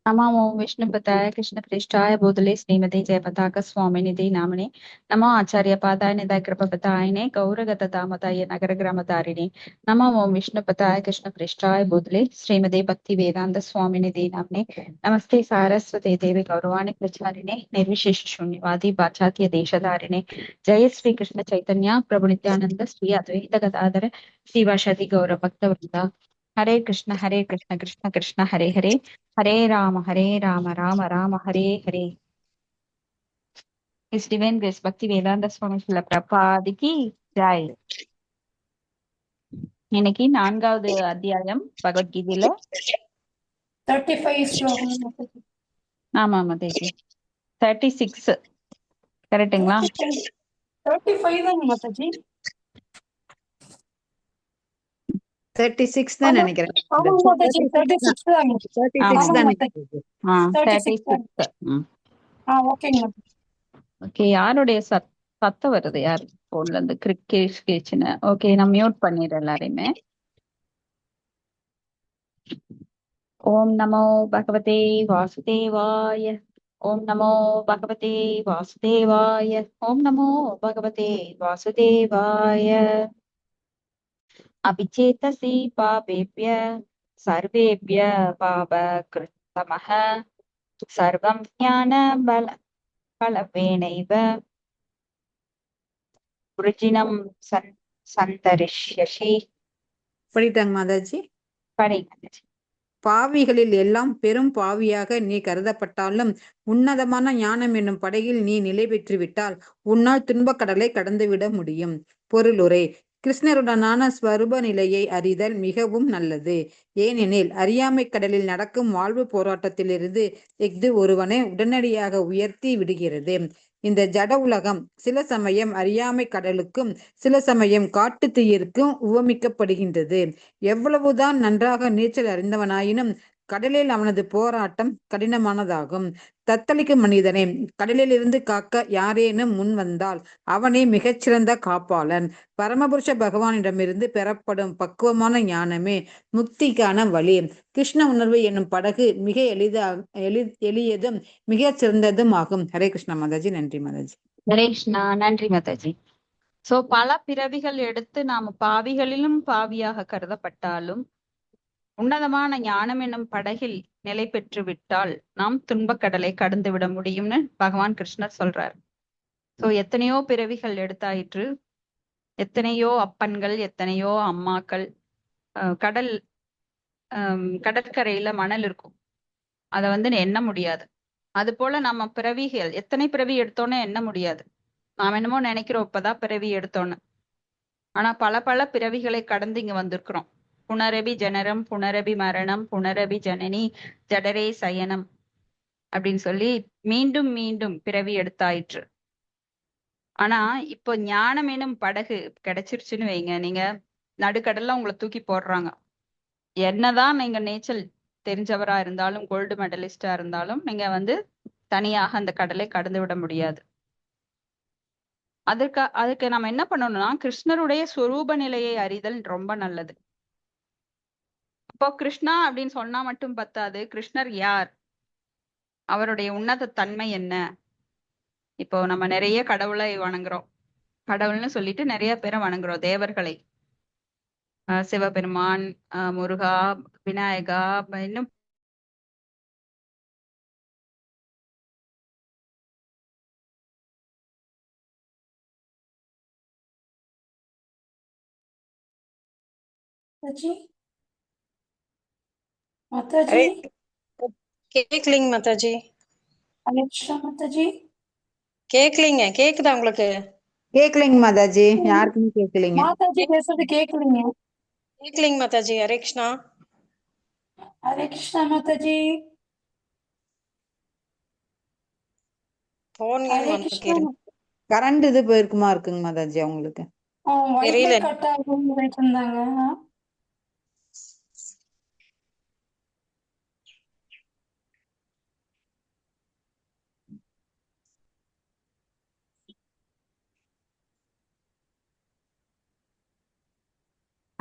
नमो विष्णुपताय कृष्णप्रेष्ठाय भूतले श्रीमते जयपताक स्वामिनिधि नामने नमो आचार्यपादाय निधाय कृपपतायने गौरगततामताय नगरग्रामतारिणे नमो विष्णुपताय कृष्णप्रेष्ठाय भूतले श्रीमते भक्ति वेदांत स्वामिनिधि नामने नमस्ते सारस्वते देवी गौरवाणी प्रचारिणे निर्विशेष शून्यवादी पाश्चात्य देशधारिणे जय श्री कृष्ण चैतन्य प्रभु नित्यानंद श्री अद्वैत गदाधर श्रीवासादि गौर भक्तवृंदा हरे Krishna Krishna Krishna Hare Hare Hare Ram Ram Ram Hare Hare. His Divine Grace Bhakti Vedanta Swami Srila Prabhupada Joy. இன்னைக்கு 4வது அத்தியாயம் பகவத்கீதையில 35 ஸ்லோகம். ஆமா மாதாஜி 36 கரெக்டுங்களா? 35 தான் மாதாஜி. 36 தான் நினைக்கிறேன். ஆமா மாதாஜி 36 தான். 36 தான். 36. ஓகேங்க. ஓகே, யாருடைய சத்தம் வருது? யார் போன்ல இருந்து? கிரிக்கேஷ் கேச்சுன்னு. ஓகே, நான் மியூட் பண்ணிடுறேன் எல்லாரையுமே. ஓம் நமோ பகவதே வாசுதேவாய. ஓம் நமோ பகவதே வாசுதேவாய. ஓம் நமோ பகவதே வாசுதேவாய. அபிச்சேதசி பாபேப்ய சர்வேப்ய பாபக்ருத்தமஹ சர்வம் ஞான பலவேனைவ விருஜினம் சந்தரிஷ்யசி. படிட்டாங்க மாதாஜி. படிங்க. பாவிகளில் எல்லாம் பெரும் பாவியாக நீ கருதப்பட்டாலும் உன்னதமான ஞானம் என்னும் படகில் நீ நிலை பெற்று விட்டால் உன்னால் துன்பக் கடலை கடந்துவிட முடியும். பொருளுரை: கிருஷ்ணருடனான ஸ்வரூப நிலையை அறிதல் மிகவும் நல்லது. ஏனெனில் அறியாமை கடலில் நடக்கும் வாழ்வு போராட்டத்திலிருந்து இஃது ஒருவனை உடனடியாக உயர்த்தி விடுகிறது. இந்த ஜட உலகம் சில சமயம் அறியாமை கடலுக்கும் சில சமயம் காட்டு தீயிற்கும் உவமிக்கப்படுகின்றது. எவ்வளவுதான் நன்றாக நீச்சல் அறிந்தவனாயினும் கடலில் அவனது போராட்டம் கடினமானதாகும். தத்தளிக்கும் மனிதனை கடலில் இருந்து காக்க யாரேனும் முன் வந்தால் அவனே மிகச்சிறந்த காப்பாளன். பரமபுருஷ பகவானிடமிருந்து பெறப்படும் பக்குவமான ஞானமே முக்திக்கான வழி. கிருஷ்ண உணர்வு என்னும் படகு மிக எளியதும் மிக சிறந்ததும் ஆகும். ஹரே கிருஷ்ணா மாதாஜி. நன்றி மாதாஜி. ஹரே கிருஷ்ணா. நன்றி மாதாஜி. சோ பல பிறவிகள் எடுத்து நாம பாவிகளிலும் பாவியாக கருதப்பட்டாலும் உன்னதமான ஞானம் என்னும் படகில் நிலை பெற்று விட்டால் நாம் துன்பக்கடலை கடந்து விட முடியும்னு பகவான் கிருஷ்ணர் சொல்றார். சோ எத்தனையோ பிறவிகள் எடுத்தாயிற்று, எத்தனையோ அப்பன்கள், எத்தனையோ அம்மாக்கள். கடற்கரையில மணல் இருக்கும், அதை எண்ண முடியாது. அது போல நம்ம பிறவிகள் எத்தனை பிறவி எடுத்தோன்னு எண்ண முடியாது. நாம் என்னமோ நினைக்கிறோம் இப்பதான் பிறவி எடுத்தோன்னு. ஆனா பல பல பிறவிகளை கடந்து இங்க வந்திருக்கிறோம். புனரபி ஜனனம் புனரபி மரணம் புனரபி ஜனனி ஜடரே சயனம் அப்படின்னு சொல்லி மீண்டும் மீண்டும் பிறவி எடுத்தாயிற்று. ஆனா இப்போ ஞானம் எனும் படகு கிடைச்சிருச்சுன்னு வைங்க, நீங்க நடுக்கடல்ல உங்களை தூக்கி போடுறாங்க. என்னதான் நீங்க நீச்சல் தெரிஞ்சவரா இருந்தாலும், கோல்டு மெடலிஸ்டா இருந்தாலும் நீங்க தனியாக அந்த கடலை கடந்து விட முடியாது. அதுக்கு நம்ம என்ன பண்ணணும்னா, கிருஷ்ணருடைய ஸ்வரூப நிலையை அறிதல் ரொம்ப நல்லது. இப்போ கிருஷ்ணா அப்படின்னு சொன்னா மட்டும் பத்தாது. கிருஷ்ணர் யார், அவருடைய உன்னத தன்மை என்ன? இப்போ நம்ம நிறைய கடவுளை வணங்குறோம். கடவுள்னு சொல்லிட்டு நிறைய பேரை வணங்குறோம். தேவர்களை, சிவபெருமான், முருகா, விநாயகா, இன்னும் மாதாஜி. கேக்கலிங்க மாதாஜி. அலெக்ஷா மாதாஜி கேக்கலிங்க. கேக்குதா உங்களுக்கு? கேக்கலிங்க மாதாஜி. யாருக்குமே கேக்கலிங்க. மாதாஜி பேசுறது கேக்கலிங்க. கேக்கலிங்க மாதாஜி. ஹரே கிருஷ்ணா. ஹரே கிருஷ்ணா மாதாஜி. போன் ஹரே வந்து கிருஷ்ணா. கேளுங்க. கரண்ட் இது போயிருக்குமா இருக்குங்க மாதாஜி அவங்களுக்கு? வைஃபை தெரியல. கட் ஆகும்னு சொல்லிட்டு இருந்தாங்க.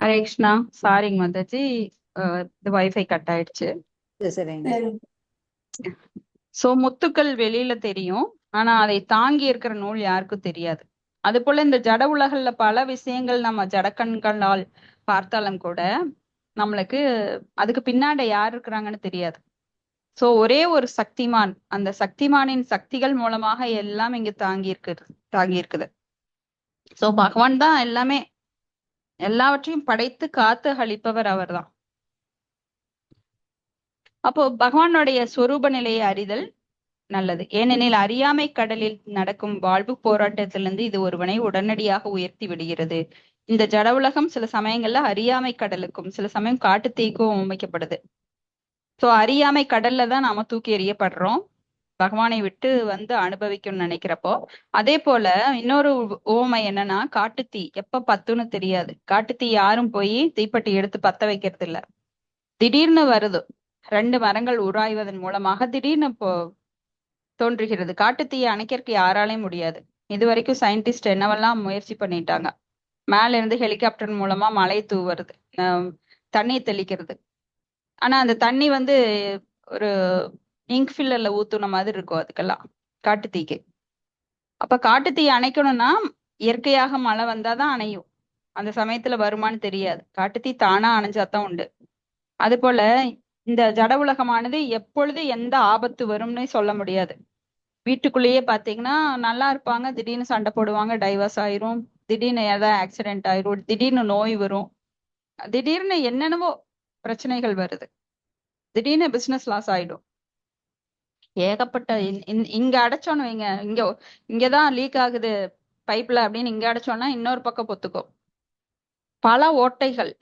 ஹரே கிருஷ்ணா. சாரிங்க மாதாஜி, இது வைஃபை கட் ஆயிடுச்சு. சரிங்க. சரி. சோ முத்துக்கள் வெளியில தெரியும், ஆனா அதை தாங்கி இருக்கிற நூல் யாருக்கும் தெரியாது. அது போல இந்த ஜட உலகல்ல பல விஷயங்கள் நம்ம ஜடக்கண்களால் பார்த்தாலும் கூட நம்மளுக்கு அதுக்கு பின்னாடி யார் இருக்கிறாங்கன்னு தெரியாது. சோ ஒரே ஒரு சக்திமான், அந்த சக்திமானின் சக்திகள் மூலமாக எல்லாம் இங்க தாங்கி இருக்குது. சோ பகவான் தான் எல்லாமே, எல்லாவற்றையும் படைத்து காத்து அளிப்பவர் அவர்தான். அப்போ பகவானுடைய சொரூப நிலையை அறிதல் நல்லது. ஏனெனில் அறியாமை கடலில் நடக்கும் வாழ்வு போராட்டத்திலிருந்து இது ஒருவனை உடனடியாக உயர்த்தி விடுகிறது. இந்த ஜட உலகம் சில சமயங்கள்ல அறியாமை கடலுக்கும் சில சமயம் காட்டு தீக்கும் அமைக்கப்படுது. சோ அறியாமை கடல்ல தான் நாம தூக்கி எறியப்படுறோம் பகவானை விட்டு வந்து அனுபவிக்கணும்னு நினைக்கிறப்போ. அதே போல இன்னொரு உவமை என்னன்னா, காட்டுத்தீ எப்ப பத்துன்னு தெரியாது. காட்டுத்தீ யாரும் போய் தீப்பெட்டி எடுத்து பத்த வைக்கிறது இல்ல, திடீர்னு வருது. 2 மரங்கள் உராய்வதன் மூலமாக திடீர்னு தோன்றுகிறது. காட்டுத்தீயை அணைக்கிறதுக்கு யாராலையும் முடியாது. இது வரைக்கும் சயின்டிஸ்ட் என்னவெல்லாம் முயற்சி பண்ணிட்டாங்க. மேல இருந்து ஹெலிகாப்டர் மூலமா மழை தூவுறது, தண்ணி தெளிக்கிறது. ஆனா அந்த தண்ணி வந்து ஒரு இங்க் ஃபில்லர்ல ஊத்துன மாதிரி இருக்கும் அதுக்கெல்லாம், காட்டுத்தீக்கு. அப்ப காட்டுத்தீயை அணைக்கணும்னா இயற்கையாக மழை வந்தாதான் அணையும். அந்த சமயத்துல வருமானு தெரியாது. காட்டுத்தீ தானா அணைஞ்சாதான் உண்டு. அது போல இந்த ஜட உலகமானது எப்பொழுது எந்த ஆபத்து வரும்னு சொல்ல முடியாது. வீட்டுக்குள்ளேயே பாத்தீங்கன்னா நல்லா இருப்பாங்க, திடீர்னு சண்டை போடுவாங்க, டைவர்ஸ் ஆயிரும், திடீர்னு ஏதாவது ஆக்சிடென்ட் ஆயிரும், திடீர்னு நோய் வரும், திடீர்னு என்னென்னவோ பிரச்சனைகள் வருது, திடீர்னு பிசினஸ் லாஸ் ஆயிடும். ஏகப்பட்ட இங்க அடைச்சோன்னு வைங்க, இங்கதான் லீக் ஆகுது பைப்ல அப்படின்னு இங்க அடைச்சோம்னா இன்னொரு பக்கம் பொத்துக்கும். பல ஓட்டைகள்.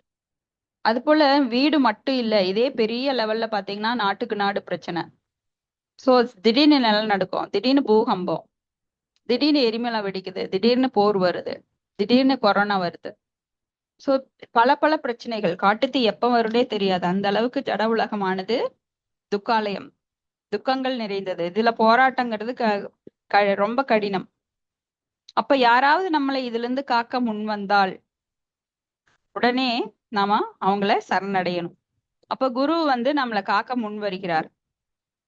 அது போல வீடு மட்டும் இல்ல, இதே பெரிய லெவல்ல பாத்தீங்கன்னா நாட்டுக்கு நாடு பிரச்சனை. சோ திடீர்னு நிலநடுக்கம், திடீர்னு பூகம்பம், திடீர்னு எரிமலை வெடிக்குது, திடீர்னு போர் வருது, திடீர்னு கொரோனா வருது. சோ பல பிரச்சனைகள். காட்டுத்தீ எப்ப வரும்னே தெரியாது. அந்த அளவுக்கு ஜட உலகமானது துக்காலயம், துக்கங்கள் நிறைந்தது. இதுல போராட்டங்கிறது ரொம்ப கடினம். அப்ப யாராவது நம்மளை இதுல இருந்து காக்க முன் வந்தால் உடனே நாம அவங்கள சரணடையணும். அப்ப குரு வந்து நம்மளை காக்க முன் வருகிறார்.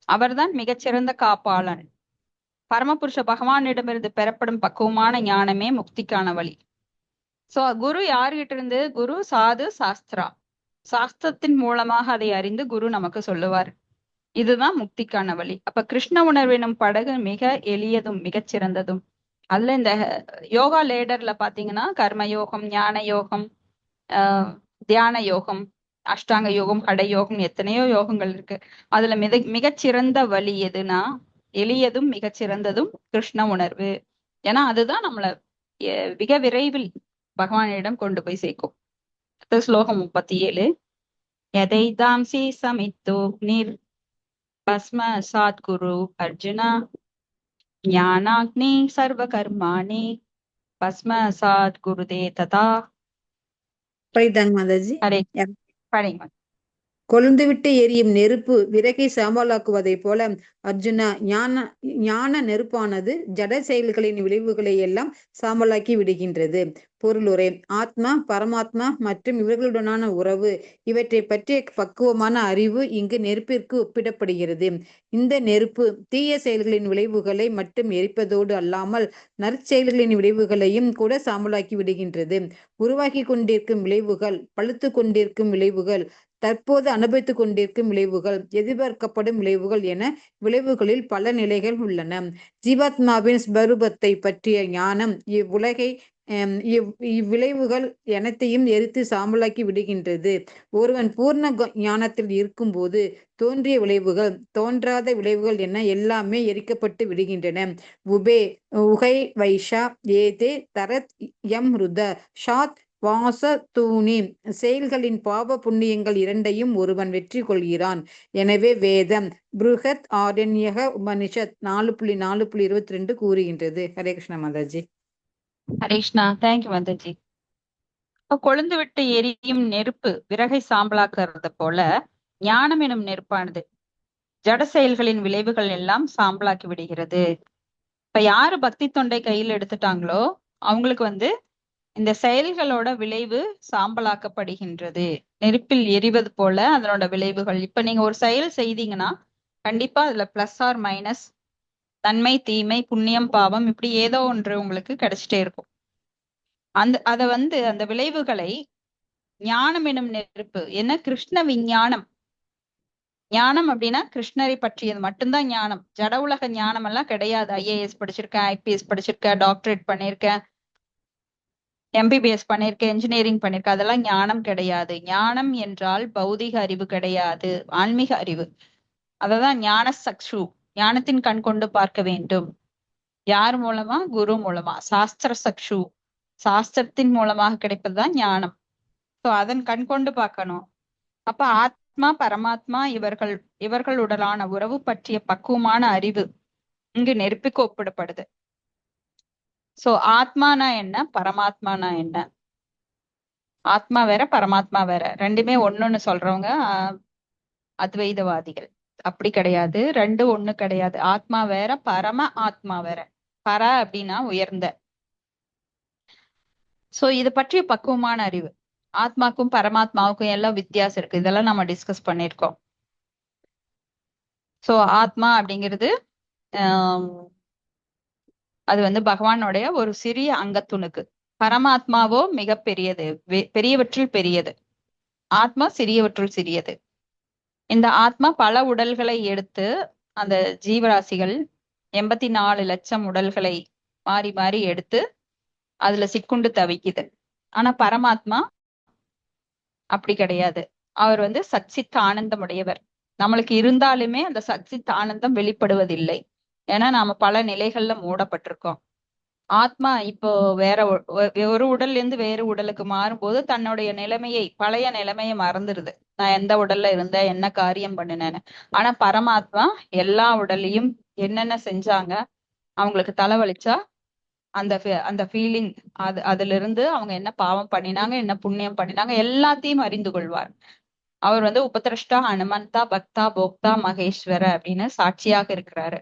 அவர்தான் மிகச்சிறந்த காப்பாளன். பரமபுருஷ பகவானிடமிருந்து பெறப்படும் பக்குவமான ஞானமே முக்திக்கான வழி. சோ குரு யார்கிட்ட இருந்து? குரு சாது சாஸ்திரா, சாஸ்திரத்தின் மூலமாக அதை அறிந்து குரு நமக்கு சொல்லுவார். இதுதான் முக்திக்கான வழி. அப்ப கிருஷ்ண உணர்வினும் படகு மிக எளியதும் மிகச்சிறந்ததும். அதுல இந்த யோகா லேடர்ல பாத்தீங்கன்னா கர்ம யோகம், ஞான யோகம், தியான யோகம், அஷ்டாங்க யோகம், ஹட யோகம், எத்தனையோ யோகங்கள் இருக்கு. அதுல மிகச்சிறந்த வழி எதுனா, எளியதும் மிகச்சிறந்ததும் கிருஷ்ண உணர்வு. ஏன்னா அதுதான் நம்மள மிக விரைவில் பகவானிடம் கொண்டு போய் சேர்க்கும். ஸ்லோகம் 37. எதைதாம்சி சமித்தோ நீர் பஸ்ம சாத்குரு அர்ஜுனா ஞானாக்னி சர்வ கர்மாணி பஸ்ம சாத்குருதே ததா. படிதாங்க மாதாஜி. ஹரே படிங்க. கொழுந்துவிட்டு எரியும் நெருப்பு விறகை சாம்பலாக்குவதைப் போல அர்ஜுனா, ஞான நெருப்பானது ஜட செயல்களின் விளைவுகளை எல்லாம் சாம்பலாக்கி விடுகின்றது. பொருளுரை: ஆத்மா, பரமாத்மா மற்றும் இவர்களுடனான உறவு, இவற்றை பற்றிய பக்குவமான அறிவு இங்கு நெருப்பிற்கு ஒப்பிடப்படுகிறது. இந்த நெருப்பு தீய செயல்களின் விளைவுகளை மட்டும் எரிப்பதோடு அல்லாமல் நற்செயல்களின் விளைவுகளையும் கூட சாம்பலாக்கி விடுகின்றது. உருவாகி கொண்டிருக்கும் விளைவுகள், பழுத்து கொண்டிருக்கும் விளைவுகள், தற்போது அனுபவித்துக் கொண்டிருக்கும் விளைவுகள், எதிர்பார்க்கப்படும் விளைவுகள் என விளைவுகளில் பல நிலைகள் உள்ளன. ஜீவாத்மாவின் ஸ்வரூபத்தை பற்றிய ஞானம் இவ்விளைவுகள் அனைத்தையும் எரித்து சாம்பலாக்கி விடுகின்றது. ஒருவன் பூர்ண ஞானத்தில் இருக்கும்போது தோன்றிய விளைவுகள், தோன்றாத விளைவுகள் என எல்லாமே எரிக்கப்பட்டு விடுகின்றன. உகை வைஷா ஏதே தரத் யம் ருத ஷாத் வாச தூணி. செயல்களின் பாவ புண்ணியங்கள் இரண்டையும் ஒருவன் வெற்றி கொள்கிறான். எனவே வேதம் பிருஹத் ஆரண்யக உபனிஷத் 4.4.22 கூறுகின்றது. ஹரே கிருஷ்ண மாதாஜி. ஹரே கிருஷ்ணா. தேங்க்யூ மாதாஜி. கொழுந்து விட்டு எரியும் நெருப்பு விறகை சாம்பலாக்குறது போல ஞானம் எனும் நெருப்பானது ஜட செயல்களின் விளைவுகள் எல்லாம் சாம்பலாக்கி விடுகிறது. இப்ப யாரு பக்தி தொண்டை கையில் எடுத்துட்டாங்களோ அவங்களுக்கு இந்த செயல்களோட விளைவு சாம்பலாக்கப்படுகின்றது. நெருப்பில் எரிவது போல அதனோட விளைவுகள். இப்ப நீங்க ஒரு செயல் செய்தீங்கன்னா கண்டிப்பா அதுல பிளஸ் ஆர் மைனஸ், நன்மை தீமை புண்ணியம் பாவம் இப்படி ஏதோ ஒன்று உங்களுக்கு கிடைச்சிட்டே இருக்கும். அத வந்து அந்த விளைவுகளை ஞானம் எனும் நெருப்பு என்ன கிருஷ்ண விஞ்ஞானம். ஞானம் அப்படின்னா கிருஷ்ணரை பற்றியது மட்டும்தான் ஞானம். ஜட உலக ஞானம் எல்லாம் கிடையாது. ஐஏஎஸ் படிச்சிருக்கேன், ஐபிஎஸ் படிச்சிருக்கேன், டாக்டரேட் பண்ணியிருக்கேன், எம்பிபிஎஸ் பண்ணியிருக்கேன், இன்ஜினியரிங் பண்ணியிருக்கேன், அதெல்லாம் ஞானம் கிடையாது. ஞானம் என்றால் பௌதிக அறிவு கிடையாது, ஆன்மீக அறிவு. அததான் ஞான சக்ஷு, ஞானத்தின் கண் கொண்டு பார்க்க வேண்டும். யார் மூலமா? குரு மூலமா. சாஸ்திர சக்ஷு, சாஸ்திரத்தின் மூலமாக கிடைப்பதுதான் ஞானம். சோ அதன் கண் கொண்டு பார்க்கணும். அப்ப ஆத்மா பரமாத்மா இவர்களுடனான உறவு பற்றிய பக்குவமான அறிவு இங்கு நெருப்புக்கு ஒப்பிடப்படுது. சோ ஆத்மானா என்ன, பரமாத்மானா என்ன? ஆத்மா வேற பரமாத்மா வேற, ரெண்டுமே ஒண்ணுன்னு சொல்றவங்க அத்வைதவாதிகள். அப்படி கிடையாது, ரெண்டு ஒண்ணு கிடையாது. ஆத்மா வேற, பரம ஆத்மா வேற. பர அப்படின்னா உயர்ந்த. சோ இது பற்றிய பக்குவமான அறிவு. ஆத்மாக்கும் பரமாத்மாவுக்கும் எல்லாம் வித்தியாசம் இருக்கு, இதெல்லாம் நம்ம டிஸ்கஸ் பண்ணிருக்கோம். சோ ஆத்மா அப்படிங்கிறது அது வந்து பகவானுடைய ஒரு சிறிய அங்கத்துணுக்கு. பரமாத்மாவோ மிக பெரியது, பெரியவற்றில் பெரியது. ஆத்மா சிறியவற்றுள் சிறியது. இந்த ஆத்மா பல உடல்களை எடுத்து, அந்த ஜீவராசிகள் 84 லட்சம் உடல்களை மாறி மாறி எடுத்து அதுல சிக்குண்டு தவிக்குது. ஆனா பரமாத்மா அப்படி கிடையாது. அவர் வந்து சச்சித் ஆனந்தம் உடையவர். நம்மளுக்கு இருந்தாலுமே அந்த சச்சித் ஆனந்தம் வெளிப்படுவதில்லை. ஏன்னா நாம பல நிலைகள்ல மூடப்பட்டிருக்கோம். ஆத்மா இப்போ வேற ஒரு உடல்ல இருந்து வேறு உடலுக்கு மாறும்போது தன்னுடைய நிலைமையை, பழைய நிலைமையை மறந்துடுது. நான் எந்த உடல்ல இருந்தேன், என்ன காரியம் பண்ணினேன்னு. ஆனா பரமாத்மா எல்லா உடல்லையும் என்னென்ன செஞ்சாங்க, அவங்களுக்கு தலைவலிச்சா அந்த ஃபீலிங், அதுல இருந்து அவங்க என்ன பாவம் பண்ணினாங்க, என்ன புண்ணியம் பண்ணினாங்க, எல்லாத்தையும் அறிந்து கொள்வார். அவர் வந்து உபதிரஷ்டா ஹனுமந்தா பக்தா போக்தா மகேஸ்வர அப்படின்னு சாட்சியாக இருக்கிறாரு.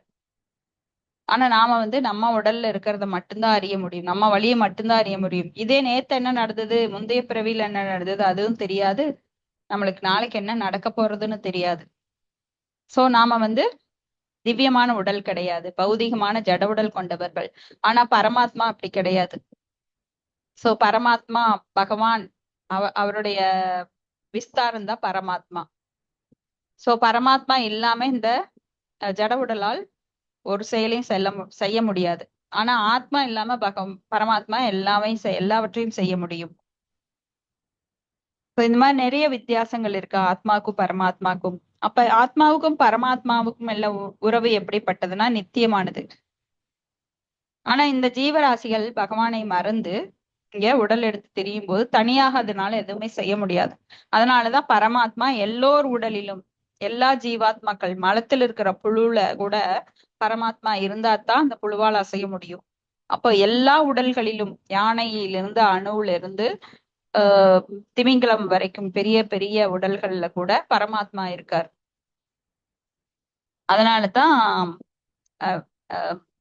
ஆனா நாம வந்து நம்ம உடல்ல இருக்கிறத மட்டும்தான் அறிய முடியும், நம்ம வழியை மட்டும்தான் அறிய முடியும். இதே நேத்து என்ன நடந்தது, முந்தைய பிறவியில் என்ன நடந்தது அதுவும் தெரியாது, நம்மளுக்கு நாளைக்கு என்ன நடக்க போறதுன்னு தெரியாது. சோ நாம வந்து திவ்யமான உடல் கிடையாது, பௌதிகமான ஜட உடல் கொண்டவர்கள். ஆனா பரமாத்மா அப்படி கிடையாது. சோ பரமாத்மா பகவான், அவருடைய விஸ்தாரம் தான் பரமாத்மா. சோ பரமாத்மா இல்லாம இந்த ஜட உடலால் ஒரு செயலையும் செய்ய முடியாது. ஆனா ஆத்மா இல்லாம பரமாத்மா எல்லாவற்றையும் செய்ய முடியும். இந்த மாதிரி நிறைய வித்தியாசங்கள் இருக்கு ஆத்மாவுக்கும் பரமாத்மாக்கும். அப்ப ஆத்மாவுக்கும் பரமாத்மாவுக்கும் எல்லாம் உறவு எப்படிப்பட்டதுன்னா நித்தியமானது. ஆனா இந்த ஜீவராசிகள் பகவானை மறந்து இங்க உடல் எடுத்து திரியும் போது தனியாக அதனால எதுவுமே செய்ய முடியாது. அதனாலதான் பரமாத்மா எல்லோர் உடலிலும், எல்லா ஜீவாத்மாக்கள் மலத்தில் இருக்கிற புழுல கூட பரமாத்மா இருந்தா தான் அந்த புழுவால் அசைய முடியும். அப்போ எல்லா உடல்களிலும், யானையிலிருந்து அணுவுல இருந்து திமிங்கலம் வரைக்கும் பெரிய பெரிய உடல்கள்ல கூட பரமாத்மா இருக்கார். அதனாலதான்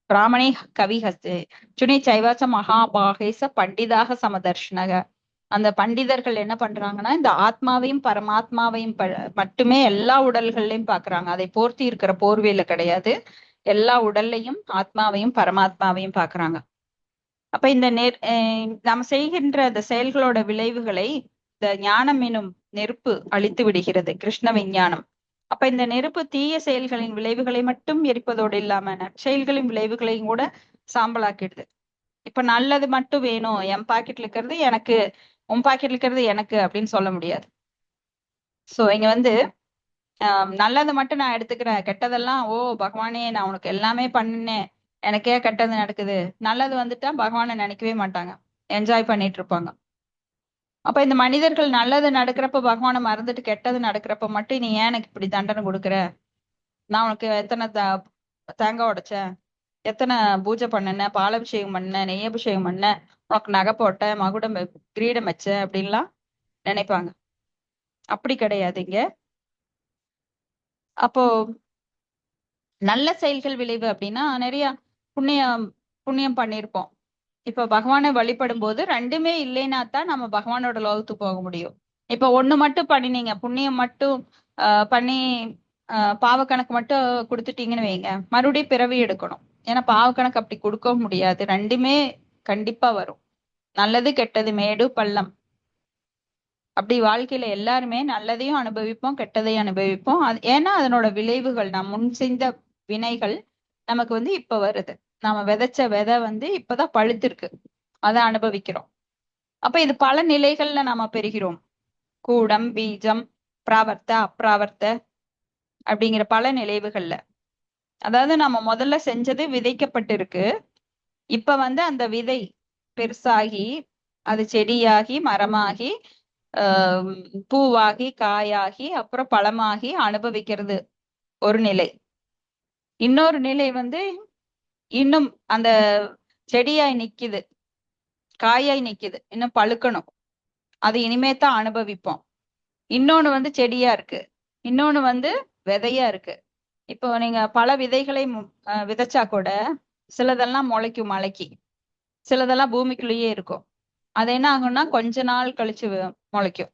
பிராமணே கவி ஹஸ்தே சுனி சைவாச மகாபாகேச பண்டிதாக சமதர்ஷனக. அந்த பண்டிதர்கள் என்ன பண்றாங்கன்னா இந்த ஆத்மாவையும் பரமாத்மாவையும் மட்டுமே எல்லா உடல்கள்லயும் பாக்குறாங்க. அதை போர்த்தி இருக்கிற போர்வையில கிடையாது, எல்லா உடல்லையும் ஆத்மாவையும் பரமாத்மாவையும் பாக்குறாங்க. அப்ப இந்த நாம் செய்கின்ற அந்த செயல்களோட விளைவுகளை இந்த ஞானம் எனும் நெருப்பு அழித்து விடுகிறது, கிருஷ்ண விஞ்ஞானம். அப்ப இந்த நெருப்பு தீய செயல்களின் விளைவுகளை மட்டும் எரிப்பதோடு இல்லாம நற்செயல்களின் விளைவுகளையும் கூட சாம்பலாக்கிடுது. இப்ப நல்லது மட்டும் வேணும், என் பாக்கெட்ல இருக்கிறது எனக்கு, உன் பாக்கெட்ல இருக்கிறது எனக்கு அப்படின்னு சொல்ல முடியாது. சோ இங்க வந்து நல்லது மட்டும் நான் எடுத்துக்கிறேன், கெட்டதெல்லாம் ஓ பகவானே நான் உனக்கு எல்லாமே பண்ணினேன், எனக்கே கெட்டது நடக்குது. நல்லது வந்துட்டா பகவானை நினைக்கவே மாட்டாங்க, என்ஜாய் பண்ணிட்டு இருப்பாங்க. அப்ப இந்த மனிதர்கள் நல்லது நடக்கிறப்ப பகவானை மறந்துட்டு கெட்டது நடக்கிறப்ப மட்டும் நீ ஏன் எனக்கு இப்படி தண்டனை கொடுக்குற, நான் உனக்கு எத்தனை தேங்காய் உடைச்சேன், எத்தனை பூஜை பண்ணன, பாலாபிஷேகம் பண்ண, நெய்யபிஷேகம் பண்ண, உனக்கு நகை போட்ட, மகுடம் கிரீடம் வச்ச அப்படின்லாம் நினைப்பாங்க. அப்படி கிடையாது இங்க. அப்போ நல்ல செயல்கள் விளைவு அப்படின்னா நிறைய புண்ணியம் பண்ணியிருப்போம். இப்ப பகவானை வழிபடும் போது ரெண்டுமே இல்லைன்னா தான் நம்ம பகவானோட லோகத்துக்கு போக முடியும். இப்ப ஒண்ணு மட்டும் பண்ணினீங்க, புண்ணியம் மட்டும் பண்ணி பாவ கணக்கு மட்டும் கொடுத்துட்டீங்கன்னு வைங்க, மறுபடியும் பிறவி எடுக்கணும். ஏன்னா பாவ கணக்கு அப்படி கொடுக்க முடியாது. ரெண்டுமே கண்டிப்பா வரும். நல்லது கெட்டது, மேடு பள்ளம். அப்படி வாழ்க்கையில எல்லாருமே நல்லதையும் அனுபவிப்போம், கெட்டதையும் அனுபவிப்போம். அது ஏன்னா அதனோட விளைவுகள், நாம் முன் செய்த வினைகள் நமக்கு வந்து இப்ப வருது. நாம விதைச்ச விதை வந்து இப்பதான் பழுத்திருக்கு, அதை அனுபவிக்கிறோம். அப்ப இது பல நிலைகள்ல நாம பெறுகிறோம். கூடம், பீஜம், பிராவர்த்த, அப்பிராவர்த்த அப்படிங்கிற பல நிலைவுகள்ல. அதாவது நம்ம முதல்ல செஞ்சது விதைக்கப்பட்டிருக்கு. இப்ப வந்து அந்த விதை பெருசாகி அது செடியாகி மரமாகி பூவாகி காயாகி அப்புறம் பழமாகி அனுபவிக்கிறது ஒரு நிலை. இன்னொரு நிலை வந்து இன்னும் அந்த செடியாய் நிக்குது, காயாய் நிக்குது, இன்னும் பழுக்கணும், அது இனிமே தான் அனுபவிப்போம். இன்னொன்னு வந்து செடியா இருக்கு, இன்னொன்னு வந்து விதையா இருக்கு. இப்போ நீங்க பல விதைகளை விதைச்சா கூட சிலதெல்லாம் முளைக்கும் மலைக்கு, சிலதெல்லாம் பூமிக்குள்ளேயே இருக்கும். அது என்ன ஆகும்னா கொஞ்ச நாள் கழிச்சு முளைக்கும்.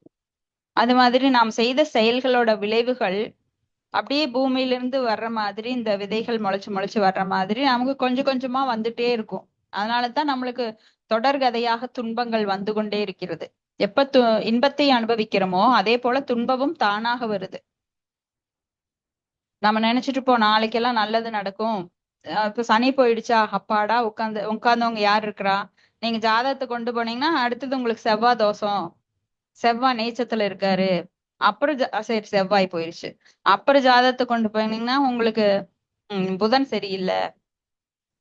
அது மாதிரி நாம் செய்த செயல்களோட விளைவுகள் அப்படியே பூமியிலிருந்து வர்ற மாதிரி இந்த விதைகள் முளைச்சு முளைச்சு வர்ற மாதிரி நமக்கு கொஞ்சம் கொஞ்சமா வந்துட்டே இருக்கும். அதனாலதான் நம்மளுக்கு தொடர்கதையாக துன்பங்கள் வந்து கொண்டே இருக்கிறது. எப்ப இன்பத்தை அனுபவிக்கிறோமோ அதே போல துன்பமும் தானாக வருது. நம்ம நினைச்சிட்டு இருப்போம் நாளைக்கெல்லாம் நல்லது நடக்கும். இப்ப சனி போயிடுச்சா, அப்பாடா உட்கார்ந்தவங்க யார் இருக்கிறா. நீங்க ஜாதகத்தை கொண்டு போனீங்கன்னா அடுத்தது உங்களுக்கு செவ்வாய் தோஷம், செவ்வாய் நீச்சத்துல இருக்காரு. அப்புறம் சரி செவ்வாய் போயிருச்சு. அப்புறம் ஜாதகத்தை கொண்டு போனீங்கன்னா உங்களுக்கு புதன் சரியில்லை,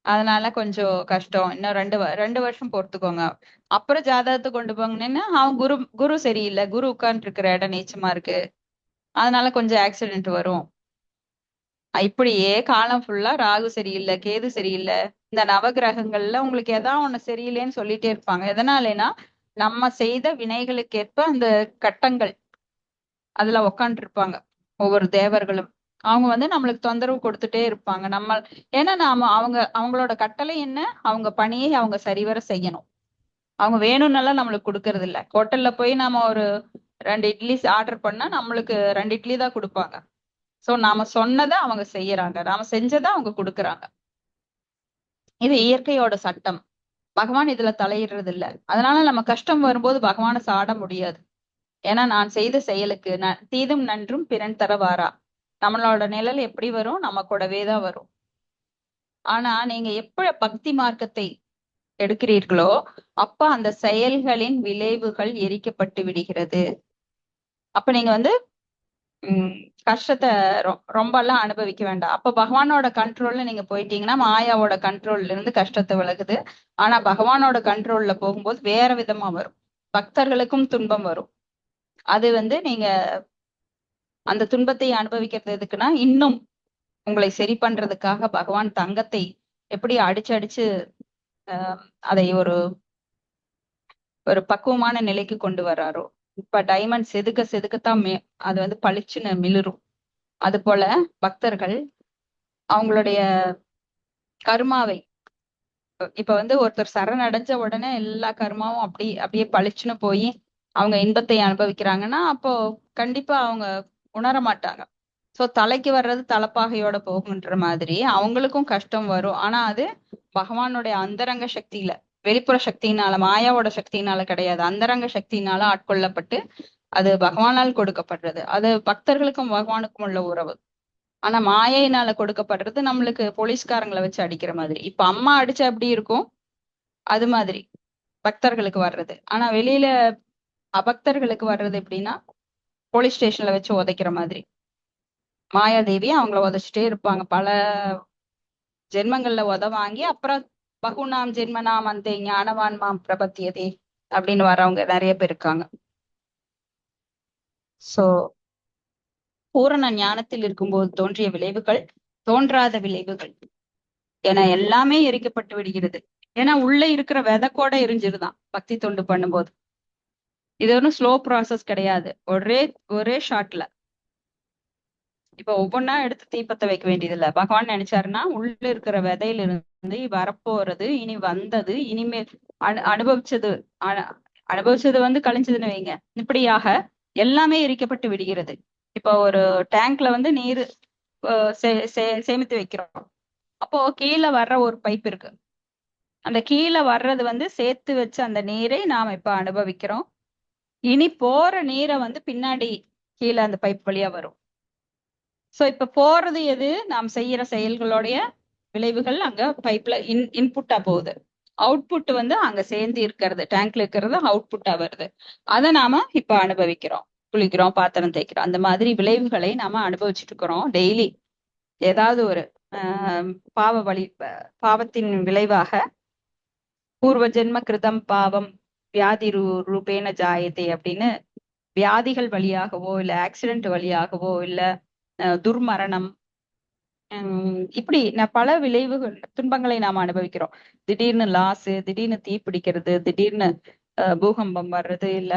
அதனால கொஞ்சம் கஷ்டம், இன்னும் 2 வருஷம் பொறுத்துக்கோங்க. அப்புறம் ஜாதகத்தை கொண்டு போங்கன்னா அவன் குரு சரியில்லை, குரு உட்கார்ந்து இருக்கிற இடம் நீச்சமா இருக்கு, அதனால கொஞ்சம் ஆக்சிடென்ட் வரும். இப்படியே காலம் ஃபுல்லா ராகு சரியில்லை, கேது சரியில்லை, இந்த நவகிரகங்கள்ல உங்களுக்கு ஏதாவது ஒண்ணு சரியில்லைன்னு சொல்லிட்டே இருப்பாங்க. எதனாலனா நம்ம செய்த வினைகளுக்கு ஏற்ப அந்த கட்டங்கள் அதுல உக்காண்டு இருப்பாங்க. ஒவ்வொரு தேவர்களும் அவங்க வந்து நம்மளுக்கு தொந்தரவு கொடுத்துட்டே இருப்பாங்க. ஏன்னா நாம அவங்களோட கட்டளை என்ன, அவங்க பணியை அவங்க சரிவர செய்யணும். அவங்க வேணும்னால நம்மளுக்கு கொடுக்கறது இல்ல. ஹோட்டல்ல போய் நாம ஒரு 2 இட்லி ஆர்டர் பண்ணா நம்மளுக்கு 2 இட்லி தான் கொடுப்பாங்க. சோ நாம சொன்னதை அவங்க செய்யறாங்க, நாம செஞ்சதை அவங்க கொடுக்குறாங்க. இது இயற்கையோட சட்டம். பகவான் இதுல தலையிடுறது இல்ல. அதனால நம்ம கஷ்டம் வரும்போது பகவானை சாட முடியாது. ஏன்னா நான் செய்த செயலுக்கு தீதும் நன்றும் பிறன் தரவாரா. நம்மளோட நிழல் எப்படி வரும், நம்ம கூடவே தான் வரும். ஆனா நீங்க எப்ப பக்தி மார்க்கத்தை எடுக்கிறீர்களோ அப்ப அந்த செயல்களின் விளைவுகள் எரிக்கப்பட்டு விடுகிறது. அப்ப நீங்க வந்து கஷ்டத்தை ரொம்ப எல்லாம் அனுபவிக்க வேண்டாம். அப்ப பகவானோட கண்ட்ரோல்ல நீங்க போயிட்டீங்கன்னா மாயாவோட கண்ட்ரோல்ல இருந்து கஷ்டத்தை விலகுது. ஆனா பகவானோட கண்ட்ரோல்ல போகும்போது வேற விதமா வரும், பக்தர்களுக்கும் துன்பம் வரும். அது வந்து நீங்க அந்த துன்பத்தை அனுபவிக்கிறது எதுக்குன்னா இன்னும் உங்களை சரி பண்றதுக்காக பகவான் தங்கத்தை எப்படி அடிச்சு அதை ஒரு பக்குவமான நிலைக்கு கொண்டு வர்றாரோ. இப்ப டைமண்ட் செதுக்கத்தான் அது வந்து பளிச்சுன்னு மிளிரும். அது போல பக்தர்கள் அவங்களுடைய கர்மாவை இப்ப வந்து ஒருத்தர் சரணடைஞ்ச உடனே எல்லா கர்மாவும் அப்படியே பளிச்சுன்னு போய் அவங்க இன்பத்தை அனுபவிக்கிறாங்கன்னா அப்போ கண்டிப்பா அவங்க உணர மாட்டாங்க. சோ தலைக்கு வர்றது தலைப்பாகையோட போகுன்ற மாதிரி அவங்களுக்கும் கஷ்டம் வரும். ஆனா அது பகவானுடைய அந்தரங்க சக்தியில, வெளிப்புற சக்தியினால, மாயாவோட சக்தியினால கிடையாது, அந்தரங்க சக்தியினால ஆட்கொள்ளப்பட்டு அது பகவானால் கொடுக்கப்படுறது. அது பக்தர்களுக்கும் பகவானுக்கும் உள்ள உறவு. ஆனா மாயையினால கொடுக்கப்படுறது நம்மளுக்கு போலீஸ்காரங்களை வச்சு அடிக்கிற மாதிரி. இப்ப அம்மா அடிச்சா எப்படி இருக்கும் அது மாதிரி பக்தர்களுக்கு வர்றது. ஆனா வெளியில அபக்தர்களுக்கு வர்றது எப்படின்னா போலீஸ் ஸ்டேஷன்ல வச்சு உதைக்கிற மாதிரி. மாயாதேவி அவங்கள உதைச்சிட்டே இருப்பாங்க, பல ஜென்மங்கள்ல வாங்கி அப்புறம் பகுநாம் ஜென்மனாம் அந்த ஞானவான் மாம் பிரபத்தியதே அப்படின்னு வரவங்க நிறைய பேர் இருக்காங்க. சோ பூரண ஞானத்தில் இருக்கும்போது தோன்றிய விளைவுகள் தோன்றாத விளைவுகள் என எல்லாமே எரிக்கப்பட்டு விடுகிறது. ஏன்னா உள்ள இருக்கிற விதைக்கோட எரிஞ்சிருதான் பக்தி தொண்டு பண்ணும்போது. இது ஒன்றும் ஸ்லோ ப்ராசஸ் கிடையாது, ஒரே ஷாட்ல. இப்ப ஒவ்வொன்னா எடுத்து தீப்பத்த வைக்க வேண்டியது இல்ல. பகவான் நினைச்சாருன்னா உள்ள இருக்கிற விதையில இருந்து வரப்போறது, இனி வந்தது, இனிமேல் அனுபவிச்சது வந்து கழிஞ்சதுன்னு வைங்க, இப்படியாக எல்லாமே எரிக்கப்பட்டு விடுகிறது. இப்போ ஒரு டேங்க்ல வந்து நீர் சேமித்து வைக்கிறோம். அப்போ கீழே வர்ற ஒரு பைப் இருக்கு. அந்த கீழே வர்றது வந்து சேர்த்து வச்ச அந்த நீரை நாம் இப்ப அனுபவிக்கிறோம். இனி போற நீரை வந்து பின்னாடி கீழே அந்த பைப் வழியா வரும். சோ இப்ப போறது எது? நாம் செய்யற செயல்களுடைய விளைவுகள் அங்க பைப்ல இன்புட்டா போகுது. அவுட்புட் வந்து அங்க சேர்ந்து இருக்கிறது, டேங்க்ல இருக்கிறது அவுட்புட்டா வருது. அதை நாம இப்ப அனுபவிக்கிறோம். குளிக்கிறோம், பாத்திரம் தேய்க்கிறோம், அந்த மாதிரி விளைவுகளை நாம அனுபவிச்சுட்டு இருக்கிறோம் டெய்லி. ஏதாவது ஒரு பாவத்தின் விளைவாக பூர்வ ஜென்ம கிருதம் பாவம் வியாதி ரூபேன ஜாயதே அப்படின்னு வியாதிகள் வழியாகவோ இல்ல ஆக்சிடென்ட் வழியாகவோ இல்ல துர்மரணம், இப்படி பல விளைவுகள் துன்பங்களை நாம் அனுபவிக்கிறோம். திடீர்னு லாஸ், திடீர்னு தீ பிடிக்கிறது, திடீர்னு பூகம்பம் வர்றது, இல்ல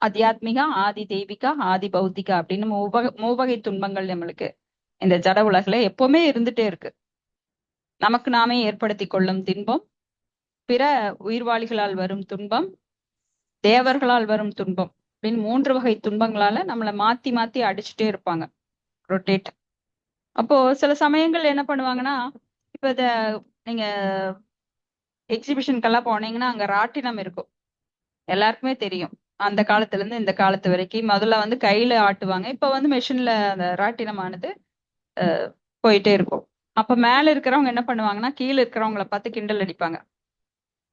அத்தியாத்மிக ஆதி தெய்வீக ஆதி பௌத்திகா அப்படின்னு மூவகை துன்பங்கள் நம்மளுக்கு இந்த ஜட உலகில எப்பவுமே இருந்துட்டே இருக்கு. நமக்கு நாமே ஏற்படுத்தி கொள்ளும் துன்பம், பிற உயிர்வாளிகளால் வரும் துன்பம், தேவர்களால் வரும் துன்பம் அப்படின்னு 3 வகை துன்பங்களால நம்மளை மாத்தி மாத்தி அடிச்சுட்டே இருப்பாங்க, ரொட்டேட். அப்போ சில சமயங்கள் என்ன பண்ணுவாங்கன்னா, இப்ப நீங்க எக்ஸிபிஷனுக்கெல்லாம் போனீங்கன்னா அங்க ராட்டினம் இருக்கும், எல்லாருக்குமே தெரியும். அந்த காலத்துல இருந்து இந்த காலத்து வரைக்கும் முதல்ல வந்து கையில ஆட்டுவாங்க, இப்ப வந்து மெஷின்ல அந்த ராட்டினமானது போயிட்டே இருக்கும். அப்ப மேல இருக்கிறவங்க என்ன பண்ணுவாங்கன்னா கீழே இருக்கிறவங்கள பார்த்து கிண்டல் அடிப்பாங்க.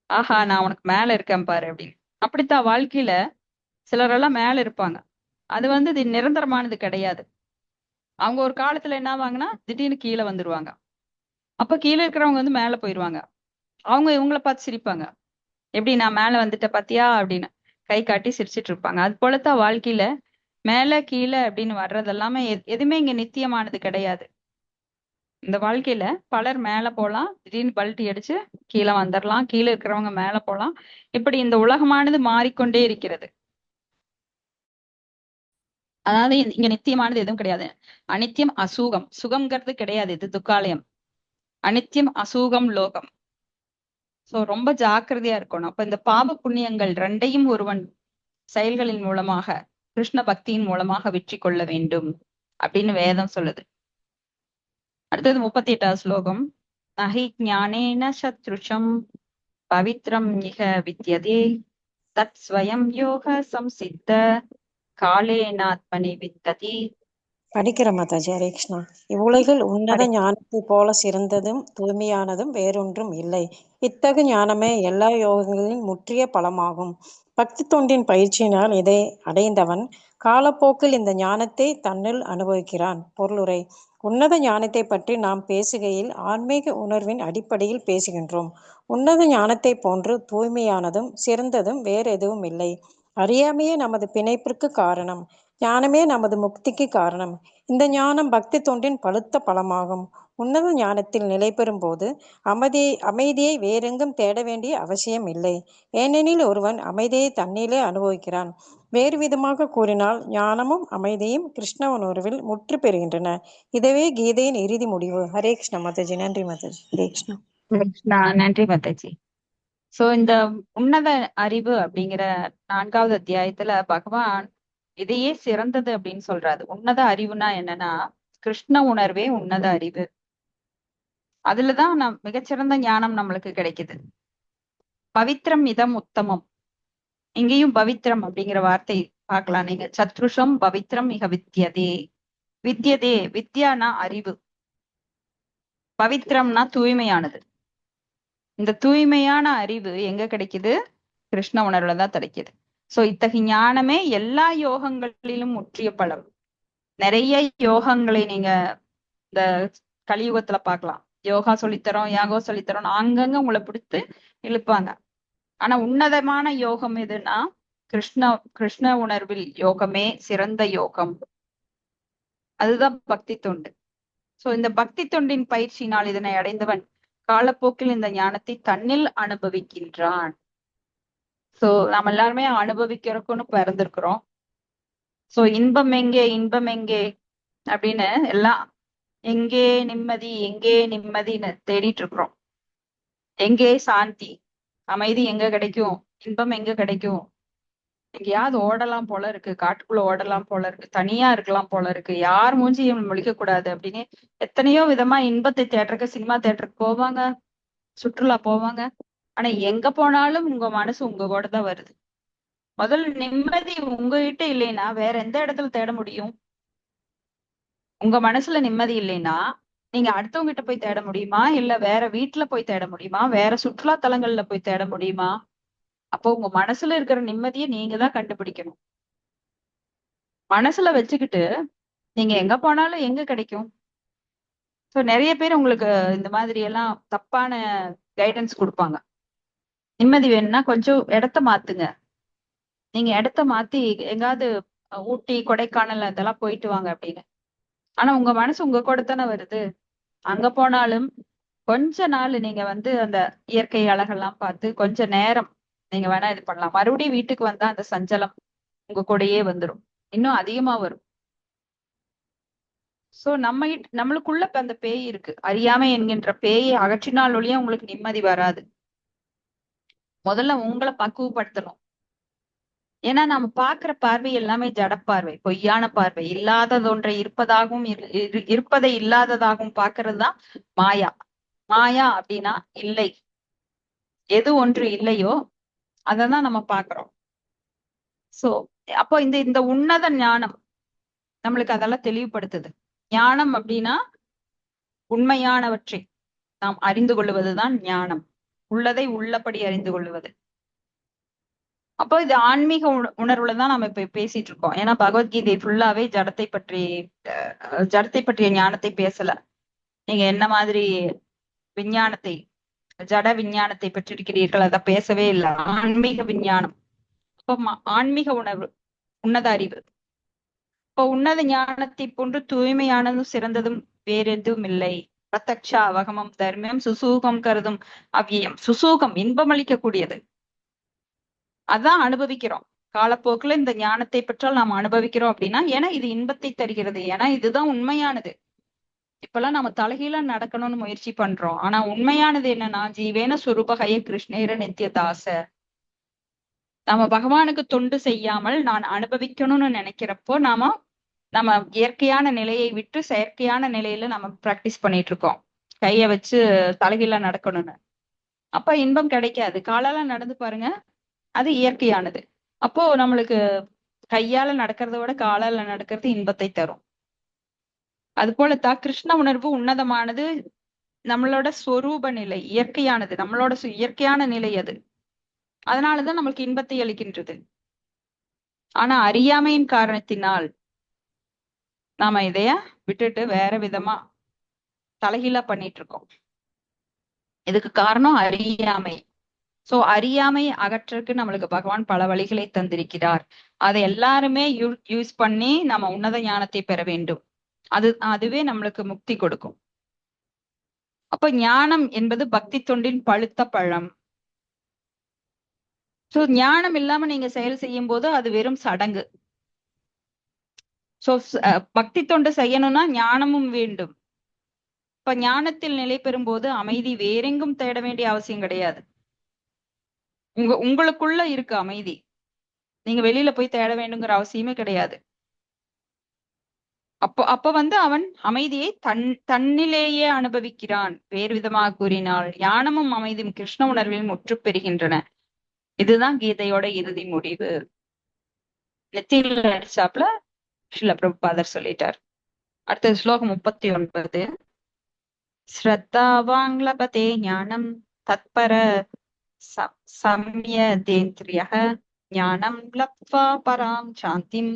ஆஹா, நான் உனக்கு மேல இருக்கேன் பாரு அப்படின்னு. அப்படித்தான் வாழ்க்கையில சிலரெல்லாம் மேல இருப்பாங்க. அது வந்து இது நிரந்தரமானது கிடையாது. அவங்க ஒரு காலத்துல என்ன ஆவாங்கன்னா திடீர்னு கீழே வந்துருவாங்க. அப்ப கீழே இருக்கிறவங்க வந்து மேல போயிருவாங்க. அவங்க இவங்கள பார்த்து சிரிப்பாங்க, எப்படி நான் மேல வந்துட்டேன் பாத்தியா அப்படின்னு கை காட்டி சிரிச்சிட்டு இருப்பாங்க. அது போலத்தான் வாழ்க்கையில மேல கீழே அப்படின்னு வர்றது எல்லாமே எதுவுமே இங்க நித்தியமானது கிடையாது. இந்த வாழ்க்கையில பலர் மேல போலாம், திடீர்னு பல்ட்டி அடிச்சு கீழே வந்துடலாம், கீழே இருக்கிறவங்க மேல போலாம். இப்படி இந்த உலகமானது மாறிக்கொண்டே இருக்கிறது. அதாவது இங்க நித்தியமானது எதுவும் கிடையாது. அனித்தியம் அசூகம், சுகம்ங்கிறது கிடையாது, இது துக்காலயம். அனித்தியம் அசூகம் லோகம். சோ ரொம்ப ஜாக்கிரதையா இருக்கணும். அப்ப இந்த பாப புண்ணியங்கள் ரெண்டையும் ஒருவன் செயல்களின் மூலமாக கிருஷ்ண பக்தியின் மூலமாக வெற்றி கொள்ள வேண்டும் அப்படின்னு வேதம் சொல்லுது. அடுத்தது 38வது ஸ்லோகம். நஹி ஞானேன சத்ருஷம் பவித்ரம் இஹ வித்யதே தத் ஸ்வயம் யோக சம்சித்த காலேனாத்மனி வித்ததி. படிக்கிற மாதாஜி. ஹரே கிருஷ்ணா. இவ்வுலகில் உன்னத ஞானத்தை போல சிறந்ததும் தூய்மையானதும் வேறொன்றும் இல்லை. இத்தகு ஞானமே எல்லா யோகங்களின் முற்றிய பலமாகும். பக்தி தொண்டின் பயிற்சியினால் இதை அடைந்தவன் காலப்போக்கில் இந்த ஞானத்தை தன்னில் அனுபவிக்கிறான். பொருளுரை. உன்னத ஞானத்தை பற்றி நாம் பேசுகையில் ஆன்மீக உணர்வின் அடிப்படையில் பேசுகின்றோம். உன்னத ஞானத்தை போன்று தூய்மையானதும் சிறந்ததும் வேறு எதுவும் இல்லை. அறியாமையே நமது பிணைப்பிற்கு காரணம், ஞானமே நமது முக்திக்கு காரணம். இந்த ஞானம் பக்தி தொண்டின் பழுத்த பலமாகும். உன்னத ஞானத்தில் நிலை பெறும் போது அமைதியை வேறெங்கும் தேட வேண்டிய அவசியம் இல்லை. ஏனெனில் ஒருவன் அமைதியை தன்னிலே அனுபவிக்கிறான். வேறு விதமாக கூறினால் ஞானமும் அமைதியும் கிருஷ்ண உணர்வில் முற்று பெறுகின்றன. இதுவே கீதையின் இறுதி முடிவு. ஹரே கிருஷ்ண மாதாஜி. நன்றி மாதாஜி. ஹரே கிருஷ்ணா. நன்றி மாதாஜி. சோ இந்த உன்னத அறிவு அப்படிங்கிற 4வது அத்தியாயத்துல பகவான் இதையே சிறந்தது அப்படின்னு சொல்றாரு. உன்னத அறிவுனா என்னன்னா கிருஷ்ண உணர்வே உன்னத அறிவு. அதுலதான் மிகச்சிறந்த ஞானம் நம்மளுக்கு கிடைக்குது. பவித்ரம் இதம் உத்தமம். இங்கேயும் பவித்ரம் அப்படிங்கிற வார்த்தை பார்க்கலாம் நீங்க. சத்ருஷம் பவித்ரம் மிக வித்யதே. வித்யதே, வித்யானா அறிவு, பவித்ரம்னா தூய்மையானது. இந்த தூய்மையான அறிவு எங்க கிடைக்குது? கிருஷ்ண உணர்வுல தான் கிடைக்குது. சோ இத்தகைய ஞானமே எல்லா யோகங்களிலும் முற்றிய பலம். நிறைய யோகங்களை நீங்க இந்த கலியுகத்துல பார்க்கலாம். யோகா சொல்லித்தரோம், யாகோ சொல்லித்தரோம், அங்கங்க உங்களை பிடித்து இழுப்பாங்க. ஆனா உன்னதமான யோகம் எதுன்னா கிருஷ்ண உணர்வில் யோகமே சிறந்த யோகம். அதுதான் பக்தி தொண்டு. சோ இந்த பக்தி தொண்டின் பயிற்சியினால் இதனை அடைந்தவன் காலப்போக்கில் இந்த ஞானத்தை தன்னில் அனுபவிக்கின்றான். சோ நம்ம எல்லாருமே அனுபவிக்கிறோம்னு பிறந்திருக்கிறோம். சோ இன்பம் எங்கே அப்படின்னு எல்லாம் எங்கே நிம்மதின்னு தேடிட்டு இருக்கிறோம். எங்கே சாந்தி, அமைதி எங்க கிடைக்கும், இன்பம் எங்க கிடைக்கும், எங்கேயாவது ஓடலாம் போல இருக்கு, காட்டுக்குள்ள ஓடலாம் போல இருக்கு, தனியா இருக்கலாம் போல இருக்கு, யார் மூஞ்சியும் முழிக்க கூடாது அப்படின்னு எத்தனையோ விதமா இன்பத்தை தேட்டருக்கு, சினிமா தேட்டருக்கு போவாங்க, சுற்றுலா போவாங்க. ஆனா எங்க போனாலும் உங்க மனசு உங்க கூட தான் வருது. முதல்ல நிம்மதி உங்ககிட்ட இல்லைன்னா வேற எந்த இடத்துல தேட முடியும்? உங்க மனசுல நிம்மதி இல்லைன்னா நீங்க அடுத்தவங்க கிட்ட போய் தேட முடியுமா? இல்ல வேற வீட்டுல போய் தேட முடியுமா? வேற சுற்றுலா தலங்கள்ல போய் தேட முடியுமா? அப்போ உங்க மனசுல இருக்கிற நிம்மதியை நீங்க தான் கண்டுபிடிக்கணும். மனசுல வச்சுக்கிட்டு நீங்க எங்க போனாலும் எங்க கிடைக்கும்? சோ நிறைய பேர் உங்களுக்கு இந்த மாதிரி எல்லாம் தப்பான கைடன்ஸ் கொடுப்பாங்க. நிம்மதி வேணும்னா கொஞ்சம் இடத்த மாத்துங்க. நீங்க இடத்த மாத்தி எங்காவது ஊட்டி, கொடைக்கானல் அதெல்லாம் போயிட்டு வாங்க அப்படின்னு. ஆனா உங்க மனசு உங்க கூட தானே வருது. அங்க போனாலும் கொஞ்ச நாள் நீங்க வந்து அந்த இயற்கை அழகெல்லாம் பார்த்து கொஞ்ச நேரம் நீங்க வேணா இது பண்ணலாம். மறுபடியும் வீட்டுக்கு வந்தா அந்த சஞ்சலம் உங்க கூடயே வந்துடும், இன்னும் அதிகமா வரும். சோ நம்மளுக்குள்ள இப்ப அந்த பேய் இருக்கு, அறியாமை என்கின்ற பேயை அகற்றினால் ஒழிய உங்களுக்கு நிம்மதி வராது. முதல்ல உங்களை பக்குவப்படுத்தணும். ஏன்னா நம்ம பாக்குற பார்வை எல்லாமே ஜடப்பார்வை, பொய்யான பார்வை, இல்லாததொன்றை இருப்பதாகவும் இருப்பதை இல்லாததாகவும் பாக்குறதுதான் மாயா. மாயா அப்படின்னா இல்லை, எது ஒன்று இல்லையோ அததான் நம்ம பாக்குறோம். சோ அப்போ இந்த இந்த உன்னத ஞானம் நம்மளுக்கு அதெல்லாம் தெளிவுபடுத்துது. ஞானம் அப்படின்னா உண்மையானவற்றை நாம் அறிந்து கொள்வதுதான் ஞானம், உள்ளதை உள்ளபடி அறிந்து கொள்வது. அப்போ இது ஆன்மீக உணர்வுலதான் நம்ம இப்ப பேசிட்டு இருக்கோம். ஏன்னா பகவத்கீதை ஃபுல்லாவே ஜடத்தை பற்றிய ஞானத்தை பேசல. நீங்க என்ன மாதிரி விஞ்ஞானத்தை, ஜட விஞ்ஞானத்தை பெற்றிருக்கிறீர்கள், அதை பேசவே இல்லை. ஆன்மீக விஞ்ஞானம், அப்போ ஆன்மீக உணர்வு, உன்னத அறிவு. இப்போ உன்னத ஞானத்தை போன்று தூய்மையானதும் சிறந்ததும் வேற எதுவும் இல்லை. பிரத்யக்ஷ அவகமம் தர்மம் சுசூகம் கருதும் அவ்வியம். சுசூகம் இன்பமளிக்கக்கூடியது, அதான் அனுபவிக்கிறோம். காலப்போக்குல இந்த ஞானத்தை பெற்றால் நாம் அனுபவிக்கிறோம் அப்படின்னா, ஏன்னா இது இன்பத்தை தருகிறது, ஏன்னா இதுதான் உண்மையானது. இப்பெல்லாம் நம்ம தலைகீழா நடக்கணும்னு முயற்சி பண்றோம். ஆனா உண்மையானது என்னன்னா, ஜீவேன சுரூபகய கிருஷ்ணேர நித்தியதாச. நம்ம பகவானுக்கு தொண்டு செய்யாமல் நான் அனுபவிக்கணும்னு நினைக்கிறப்போ நம்ம இயற்கையான நிலையை விட்டு செயற்கையான நிலையில நம்ம பிராக்டிஸ் பண்ணிட்டு இருக்கோம், கைய வச்சு தலைகீழா நடக்கணும்னு. அப்ப இன்பம் கிடைக்காது. காலால நடந்து பாருங்க, அது இயற்கையானது. அப்போ நம்மளுக்கு கையால நடக்கிறத விட காலால நடக்கிறது இன்பத்தை தரும். அது போலத்தான் கிருஷ்ண உணர்வு உன்னதமானது, நம்மளோட ஸ்வரூப நிலை, இயற்கையானது, நம்மளோட இயற்கையான நிலை அது. அதனாலதான் நம்மளுக்கு இன்பத்தை அளிக்கின்றது. ஆனா அறியாமையின் காரணத்தினால் நாம இதைய விட்டுட்டு வேற விதமா தலைகீழா பண்ணிட்டு இருக்கோம். இதுக்கு காரணம் அறியாமை. சோ அறியாமை அகற்றக்கு நம்மளுக்கு பகவான் பல வழிகளை தந்திருக்கிறார். அதை எல்லாருமே யூஸ் பண்ணி நம்ம உன்னத ஞானத்தை பெற வேண்டும். அதுவே நம்மளுக்கு முக்தி கொடுக்கும். அப்ப ஞானம் என்பது பக்தி தொண்டின் பழுத்த பழம். சோ ஞானம் இல்லாம நீங்க செயல் செய்யும் போது அது வெறும் சடங்கு. சோ பக்தி தொண்டு செய்யணும்னா ஞானமும் வேண்டும். இப்ப ஞானத்தில் நிலை பெறும் போது அமைதி வேறெங்கும் தேட வேண்டிய அவசியம் கிடையாது. உங்களுக்குள்ள இருக்கு அமைதி, நீங்க வெளியில போய் தேட வேண்டுங்கிற அவசியமே கிடையாது. அப்ப வந்து அவன் அமைதியை தன்னிலேயே அனுபவிக்கிறான். வேறு விதமாக கூறினால் ஞானமும் அமைதியும் கிருஷ்ண உணர்வில் முற்று பெறுகின்றன. இதுதான் கீதையோட இறுதி முடிவு. நெத்தியில அடிச்சாப்புல ஸ்ரீல பிரபுபாதர் சொல்லிட்டார். அடுத்த ஸ்லோகம் 39. ஸ்ரத்தாவாங் லபதே ஞானம் தத்பர சம்யதேந்திரியः ஞானம் லப்த்வா பராம் சாந்திம்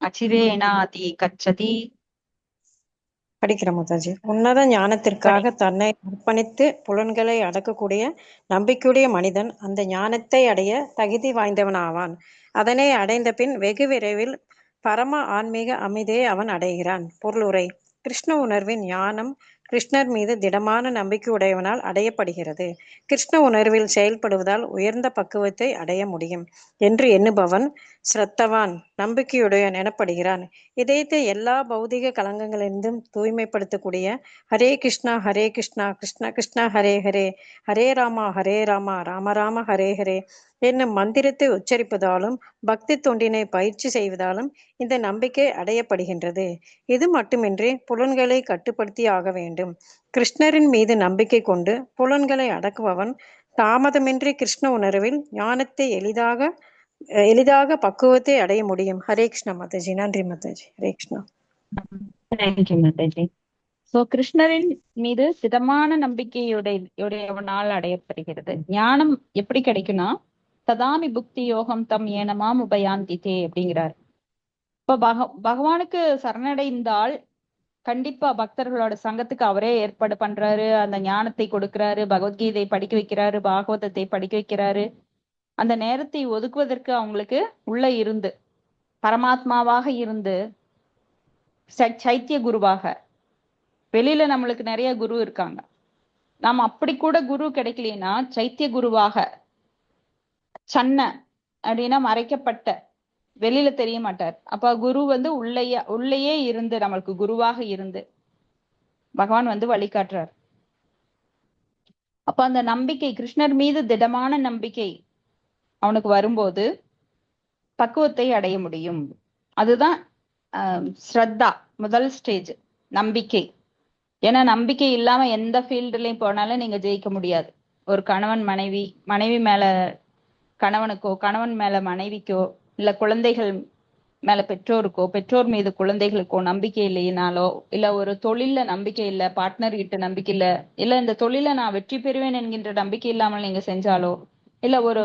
அச்சிரேனாதி கச்சதி. படிக்கிற மாதாஜி. உன்னத ஞானத்திற்காக தன்னை அர்ப்பணித்து புலன்களை அடக்கக்கூடிய நம்பிக்கையுடைய மனிதன் அந்த ஞானத்தை அடைய தகுதி வாய்ந்தவனாவான். அதனை அடைந்த பின் வெகு விரைவில் பரம ஆன்மீக அமைதியை அவன் அடைகிறான். பொருளுரை: கிருஷ்ண உணர்வின் ஞானம் கிருஷ்ணர் மீது திடமான நம்பிக்கை உடையவனால் அடையப்படுகிறது. கிருஷ்ண உணர்வில் செயல்படுவதால் உயர்ந்த பக்குவத்தை அடைய முடியும் என்று எண்ணுபவன் ஸ்ரத்தவான், நம்பிக்கையுடையவன் எனப்படுகிறான். இதயத்தை எல்லா பௌதிக கலங்கங்களிலிருந்தும் தூய்மைப்படுத்தக்கூடிய ஹரே கிருஷ்ணா கிருஷ்ண கிருஷ்ணா ஹரே ஹரே, ஹரே ராமா ராம ராம ஹரே ஹரே என்னும் மந்திரத்தை உச்சரிப்பதாலும் பக்தி தொண்டினை பயிற்சி செய்வதாலும் இந்த நம்பிக்கை அடையப்படுகின்றது. இது மட்டுமின்றி புலன்களை கட்டுப்படுத்தி ஆக வேண்டும். கிருஷ்ணரின் மீது நம்பிக்கை கொண்டு புலன்களை அடக்குபவன் தாமதமின்றி கிருஷ்ண உணர்வில் ஞானத்தை எளிதாக பக்குவத்தை அடைய முடியும். ஹரே கிருஷ்ணா மாதாஜி. நன்றி மாதாஜி. ஹரே கிருஷ்ணா. தேங்க்யூ மாதாஜி. சோ கிருஷ்ணரின் மீது திடமான நம்பிக்கையுடையவனால் அடையப்படுகிறது. ஞானம் எப்படி கிடைக்கும்னா, ததாமி புக்தி யோகம் தம் ஏனமாம் உபயாந்திதே அப்படிங்கிறார். இப்ப பகவானுக்கு சரணடைந்தால் கண்டிப்பா பக்தர்களோட சங்கத்துக்கு அவரே ஏற்பாடு பண்றாரு, அந்த ஞானத்தை கொடுக்கிறாரு, பகவத்கீதை படிக்க வைக்கிறாரு, பாகவதத்தை படிக்க வைக்கிறாரு. அந்த நேரத்தை ஒதுக்குவதற்கு அவங்களுக்கு உள்ள இருந்து பரமாத்மாவாக இருந்து சைத்திய குருவாக, வெளியில நம்மளுக்கு நிறைய குரு இருக்காங்க, நாம அப்படி கூட குரு கிடைக்கலனா சைத்திய குருவாக, சன்ன அப்படின்னா மறைக்கப்பட்ட, வெளியில தெரிய மாட்டார். அப்ப குரு வந்து உள்ளேயே இருந்து நம்மளுக்கு குருவாக இருந்து பகவான் வந்து வழிகாட்டுறார். அப்ப அந்த நம்பிக்கை, கிருஷ்ணர் மீது திடமான நம்பிக்கை அவனுக்கு வரும்போது பக்குவத்தை அடைய முடியும். அதுதான் ஸ்ரத்தா, முதல் ஸ்டேஜ் நம்பிக்கை. ஏன்னா நம்பிக்கை இல்லாம எந்த ஃபீல்டுலயும் போனாலும் நீங்க ஜெயிக்க முடியாது. ஒரு கணவன் மனைவி மேல கணவனுக்கோ, கணவன் மேல மனைவிக்கோ, இல்ல குழந்தைகள் மேல பெற்றோருக்கோ, பெற்றோர் மீது குழந்தைகளுக்கோ நம்பிக்கை இல்லைனாலோ, இல்ல ஒரு தொழில்ல நம்பிக்கை இல்ல, பார்ட்னர் கிட்ட நம்பிக்கை இல்ல, இல்ல இந்த தொழில நான் வெற்றி பெறுவேன் என்கின்ற நம்பிக்கை இல்லாமல் நீங்க செஞ்சாலோ, இல்ல ஒரு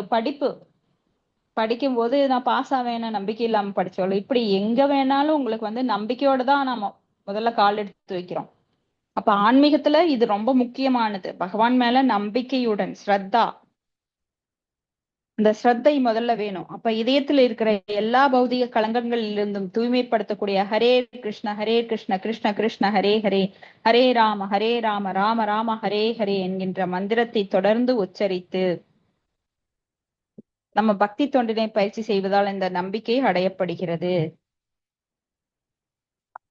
படிக்கும் போது நான் பாஸ் ஆவேன்னு நம்பிக்கை இல்லாம படிச்சாலோ, இப்படி எங்க வேணாலும் உங்களுக்கு வந்து நம்பிக்கையோட தான் நாம முதல்ல கால் எடுத்து வைக்கிறோம். அப்ப ஆன்மீகத்துல இது ரொம்ப முக்கியமானது. பகவான் மேல நம்பிக்கையுடன் ஸ்ரத்தா, இந்த ஸ்ரத்தை முதல்ல வேணும். அப்ப இதயத்துல இருக்கிற எல்லா பௌதிக களங்கங்களிலிருந்தும் தூய்மைப்படுத்தக்கூடிய ஹரே கிருஷ்ண கிருஷ்ண கிருஷ்ண ஹரே ஹரே, ஹரே ராம ராம ராம ஹரே ஹரே என்கின்ற மந்திரத்தை தொடர்ந்து உச்சரித்து நம்ம பக்தி தொண்டினை பயிற்சி செய்வதால் இந்த நம்பிக்கை அடையப்படுகிறது.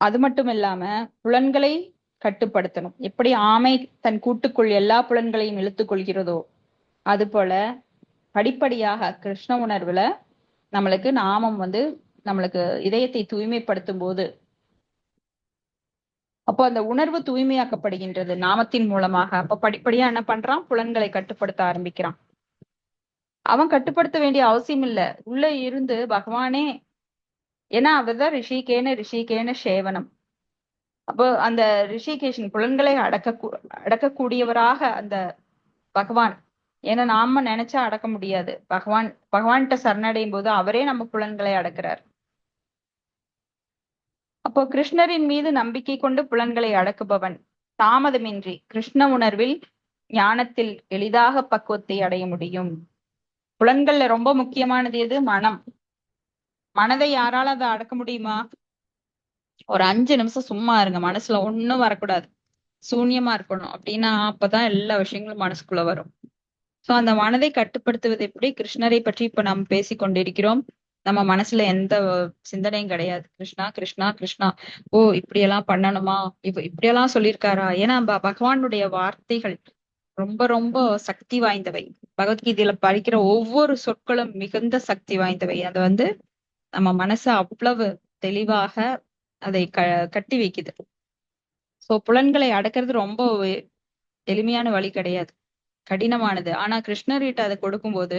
அது மட்டும் இல்லாம புலன்களை கட்டுப்படுத்தணும். எப்படி ஆமை தன் கூட்டுக்குள் எல்லா புலன்களையும் இழுத்துக் கொள்கிறதோ, அது போல படிப்படியாக கிருஷ்ண உணர்வுல நம்மளுக்கு நாமம் வந்து நம்மளுக்கு இதயத்தை தூய்மைப்படுத்தும் போது, அப்போ அந்த உணர்வு தூய்மையாக்கப்படுகின்றது நாமத்தின் மூலமாக. அப்ப படிப்படியா என்ன பண்றான், புலன்களை கட்டுப்படுத்த ஆரம்பிக்கிறான். அவன் கட்டுப்படுத்த வேண்டிய அவசியம் இல்ல, உள்ள இருந்து பகவானே. ஏன்னா அவர்தான் ரிஷிகேன சேவனம். அப்போ அந்த ரிஷிகேஷன் புலன்களை அடக்கக்கூடியவராக அந்த பகவான். ஏன்னா நாம நினைச்சா அடக்க முடியாது. பகவான்கிட்ட சரணடையும் போது அவரே நம்ம புலன்களை அடக்குறார். அப்போ கிருஷ்ணரின் மீது நம்பிக்கை கொண்டு புலன்களை அடக்குபவன் தாமதமின்றி கிருஷ்ண உணர்வில் ஞானத்தில் எளிதாக பக்குவத்தை அடைய முடியும். புலன்கள்ல ரொம்ப முக்கியமானது எது? மனம். மனதை யாரால அதை அடக்க முடியுமா? ஒரு 5 நிமிஷம் சும்மா இருங்க, மனசுல ஒண்ணும் வரக்கூடாது, சூன்யமா இருக்கணும். அப்படின்னா அப்பதான் எல்லா விஷயங்களும் மனசுக்குள்ள வரும். சோ அந்த மனதை கட்டுப்படுத்துவது எப்படி? கிருஷ்ணரை பற்றி இப்ப நாம் பேசி கொண்டிருக்கிறோம். நம்ம மனசுல எந்த சிந்தனையும் கிடையாது. கிருஷ்ணா கிருஷ்ணா கிருஷ்ணா, ஓ இப்படியெல்லாம் பண்ணணுமா, இப்படியெல்லாம் சொல்லியிருக்காரா? ஏன்னா பகவானுடைய வார்த்தைகள் ரொம்ப ரொம்ப சக்தி வாய்ந்தவை. பகவத்கீதையில படிக்கிற ஒவ்வொரு சொற்களும் மிகுந்த சக்தி வாய்ந்தவை. அது வந்து நம்ம மனச அவ்வளவு தெளிவாக அதை கட்டி வைக்குது. சோ புலன்களை அடக்கிறது ரொம்ப எளிமையான வழி கிடையாது, கடினமானது. ஆனா கிருஷ்ணர்கிட்ட அதை கொடுக்கும்போது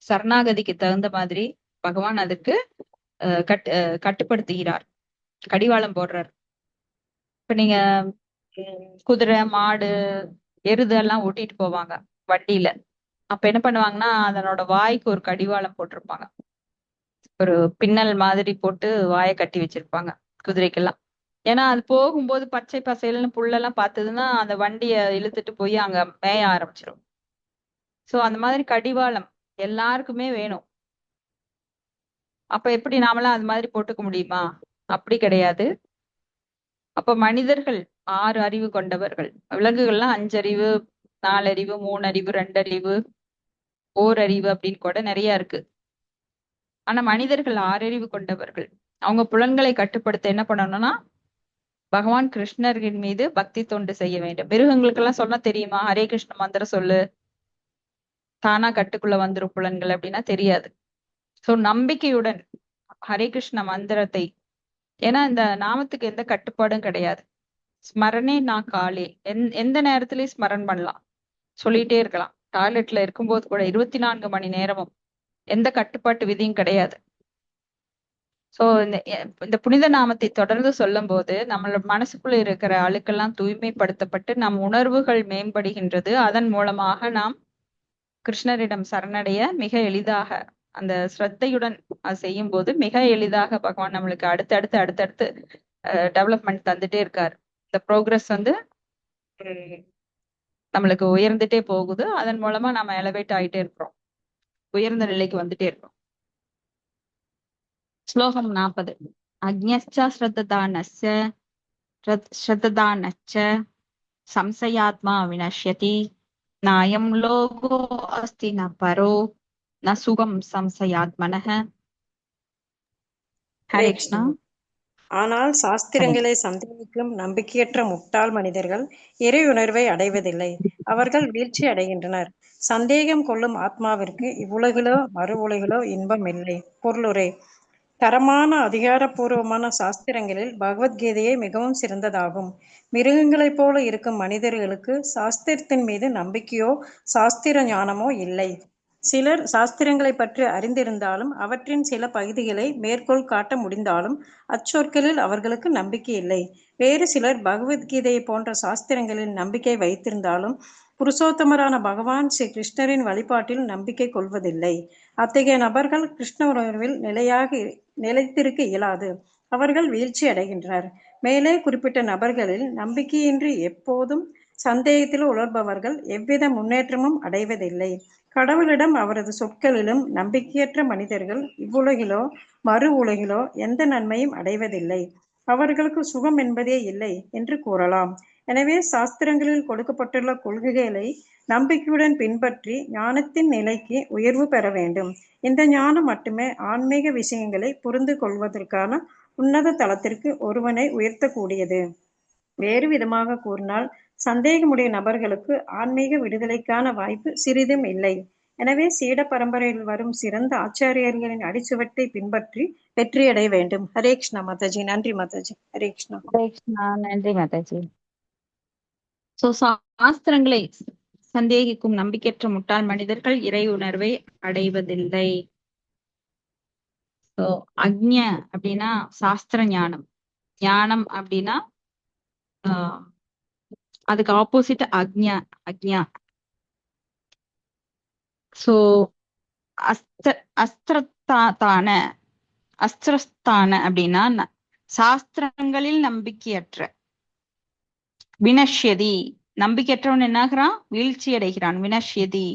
சரணாகதிக்கு தகுந்த மாதிரி பகவான் அதுக்கு கட்டுப்படுத்துகிறார், கடிவாளம் போடுறார். இப்ப நீங்க குதிரை, மாடு, எருது எல்லாம் ஓட்டிட்டு போவாங்க வண்டியில. அப்ப என்ன பண்ணுவாங்கன்னா, அதனோட வாய்க்கு ஒரு கடிவாளம் போட்டிருப்பாங்க, ஒரு பின்னல் மாதிரி போட்டு வாயை கட்டி வச்சிருப்பாங்க குதிரைக்கெல்லாம். ஏன்னா அது போகும்போது பச்சை பசையல்னு புல்லெல்லாம் பார்த்ததுன்னா அந்த வண்டியை இழுத்துட்டு போய் அங்க மேய ஆரம்பிச்சிடும். சோ அந்த மாதிரி கடிவாளம் எல்லாருக்குமே வேணும். அப்ப எப்படி நாமெல்லாம் அது மாதிரி போட்டுக்க முடியுமா? அப்படி கிடையாது. அப்ப மனிதர்கள் 6 அறிவு கொண்டவர்கள். விலங்குகள்லாம் 5 அறிவு, 4 அறிவு, 3 அறிவு, 2 அறிவு, ஓரறிவு அப்படின்னு கூட நிறைய இருக்கு. ஆனா மனிதர்கள் 6 அறிவு கொண்டவர்கள். அவங்க புலன்களை கட்டுப்படுத்த என்ன பண்ணணும்னா பகவான் கிருஷ்ணரின் மீது பக்தி தொண்டு செய்ய வேண்டும். மிருகங்களுக்கெல்லாம் சொன்னா தெரியுமா? ஹரே கிருஷ்ண மந்திரம் சொல்லு, தானா கட்டுக்குள்ள வந்துரும் புலன்கள் அப்படின்னா தெரியாது. சோ நம்பிக்கையுடன் ஹரே கிருஷ்ண மந்திரத்தை, ஏன்னா இந்த நாமத்துக்கு எந்த கட்டுப்பாடும் கிடையாது. ஸ்மரணே நான் காலே, எந்த நேரத்திலயும் ஸ்மரன் பண்ணலாம், சொல்லிட்டே இருக்கலாம். டாய்லெட்ல இருக்கும்போது கூட 24 மணி நேரமும் எந்த கட்டுப்பாட்டு விதியும் கிடையாது. சோ இந்த புனித நாமத்தை தொடர்ந்து சொல்லும் போது நம்மளோட மனசுக்குள்ள இருக்கிற அழுக்கெல்லாம் தூய்மைப்படுத்தப்பட்டு நம் உணர்வுகள் மேம்படுகின்றது. அதன் மூலமாக நாம் கிருஷ்ணரிடம் சரணடைய மிக எளிதாக, அந்த ஸ்ரத்தையுடன் செய்யும் போது மிக எளிதாக பகவான் நம்மளுக்கு அடுத்தடுத்து அடுத்தடுத்து டெவலப்மெண்ட் தந்துட்டே இருக்காரு. இந்த ப்ரோக்ரஸ் வந்து நம்மளுக்கு உயர்ந்துட்டே போகுது. அதன் மூலமா நம்ம எலவேட் ஆயிட்டே இருக்கிறோம், உயர்ந்த நிலைக்கு வந்துட்டே இருக்கோம். ஸ்லோகம் 40. அக்ஞஸ்ச ஸ்ரத்ததானச்ச சம்சயாத்மா வினஷ்யதி நாயம் லோகோ அஸ்தி ந பரோ ந சுகம் சம்சயாத்மனஹ. ஹரே கிருஷ்ணா. ஆனால் சாஸ்திரங்களை சந்தேகிக்கும் நம்பிக்கையற்ற முட்டாள் மனிதர்கள் இறை உணர்வை அடைவதில்லை. அவர்கள் வீழ்ச்சி அடைகின்றனர். சந்தேகம் கொள்ளும் ஆத்மாவிற்கு இவ்வுலகிலோ மறு உலகிலோ இன்பம் இல்லை. பொருளுரை: தரமான அதிகாரப்பூர்வமான சாஸ்திரங்களில் பகவத்கீதையே மிகவும் சிறந்ததாகும். மிருகங்களைப் போல இருக்கும் மனிதர்களுக்கு சாஸ்திரத்தின் மீது நம்பிக்கையோ சாஸ்திர ஞானமோ இல்லை. சிலர் சாஸ்திரங்களை பற்றி அறிந்திருந்தாலும் அவற்றின் சில பகுதிகளை மேற்கோள் காட்ட முடிந்தாலும் அச்சொற்களில் அவர்களுக்கு நம்பிக்கை இல்லை. வேறு சிலர் பகவத்கீதையை போன்ற சாஸ்திரங்களில் நம்பிக்கை வைத்திருந்தாலும் புருஷோத்தமரான பகவான் ஸ்ரீ கிருஷ்ணரின் வழிபாட்டில் நம்பிக்கை கொள்வதில்லை. அத்தகைய நபர்கள் கிருஷ்ண உணர்வில் நிலைத்திருக்க இயலாது. அவர்கள் வீழ்ச்சி அடைகின்றனர். மேலே குறிப்பிட்ட நபர்களில் நம்பிக்கையின்றி எப்போதும் சந்தேகத்தில் உணர்பவர்கள் எவ்வித முன்னேற்றமும் அடைவதில்லை. கடவுளிடம் அவரது சொற்களிலும் நம்பிக்கையற்ற மனிதர்கள் இவ்வுலகிலோ மறு உலகிலோ எந்த நன்மையும் அடைவதில்லை. அவர்களுக்கு சுகம் என்பதே இல்லை என்று கூறலாம். எனவே சாஸ்திரங்களில் கொடுக்கப்பட்டுள்ள கொள்கைகளை நம்பிக்கையுடன் பின்பற்றி ஞானத்தின் நிலைக்கு உயர்வு பெற வேண்டும். இந்த ஞானம் மட்டுமே ஆன்மீக விஷயங்களை புரிந்து கொள்வதற்கான உன்னத தளத்திற்கு ஒருவனை உயர்த்தக்கூடியது. வேறு விதமாக கூறினால், சந்தேகமுடைய நபர்களுக்கு ஆன்மீக விடுதலைக்கான வாய்ப்பு சிறிதும் இல்லை. எனவே சீட பரம்பரையில் வரும் சிறந்த ஆச்சாரியர்களின் அடிச்சுவட்டை பின்பற்றி வெற்றியடைய வேண்டும். ஹரே கிருஷ்ணா மாதாஜி. நன்றி மாதாஜி. ஹரே கிருஷ்ணா. ஹரே கிருஷ்ணா. நன்றி மாதாஜி. சோ சாஸ்திரங்களை சந்தேகிக்கும் நம்பிக்கையற்ற முட்டாள் மனிதர்கள் இறை உணர்வை அடைவதில்லை. சோ அக்ஞ அப்படின்னா சாஸ்திர ஞானம், ஞானம் அப்படின்னா அதுக்கு ஆப்போசிட் அக்ஞா. சோ அஸ்திரஸ்தான அப்படின்னா சாஸ்திரங்களில் நம்பிக்கையற்ற. வினஷ்யதி, நம்பிக்கையற்றவன் என்னாகிறான்? வீழ்ச்சி அடைகிறான். வினஷ்யதி.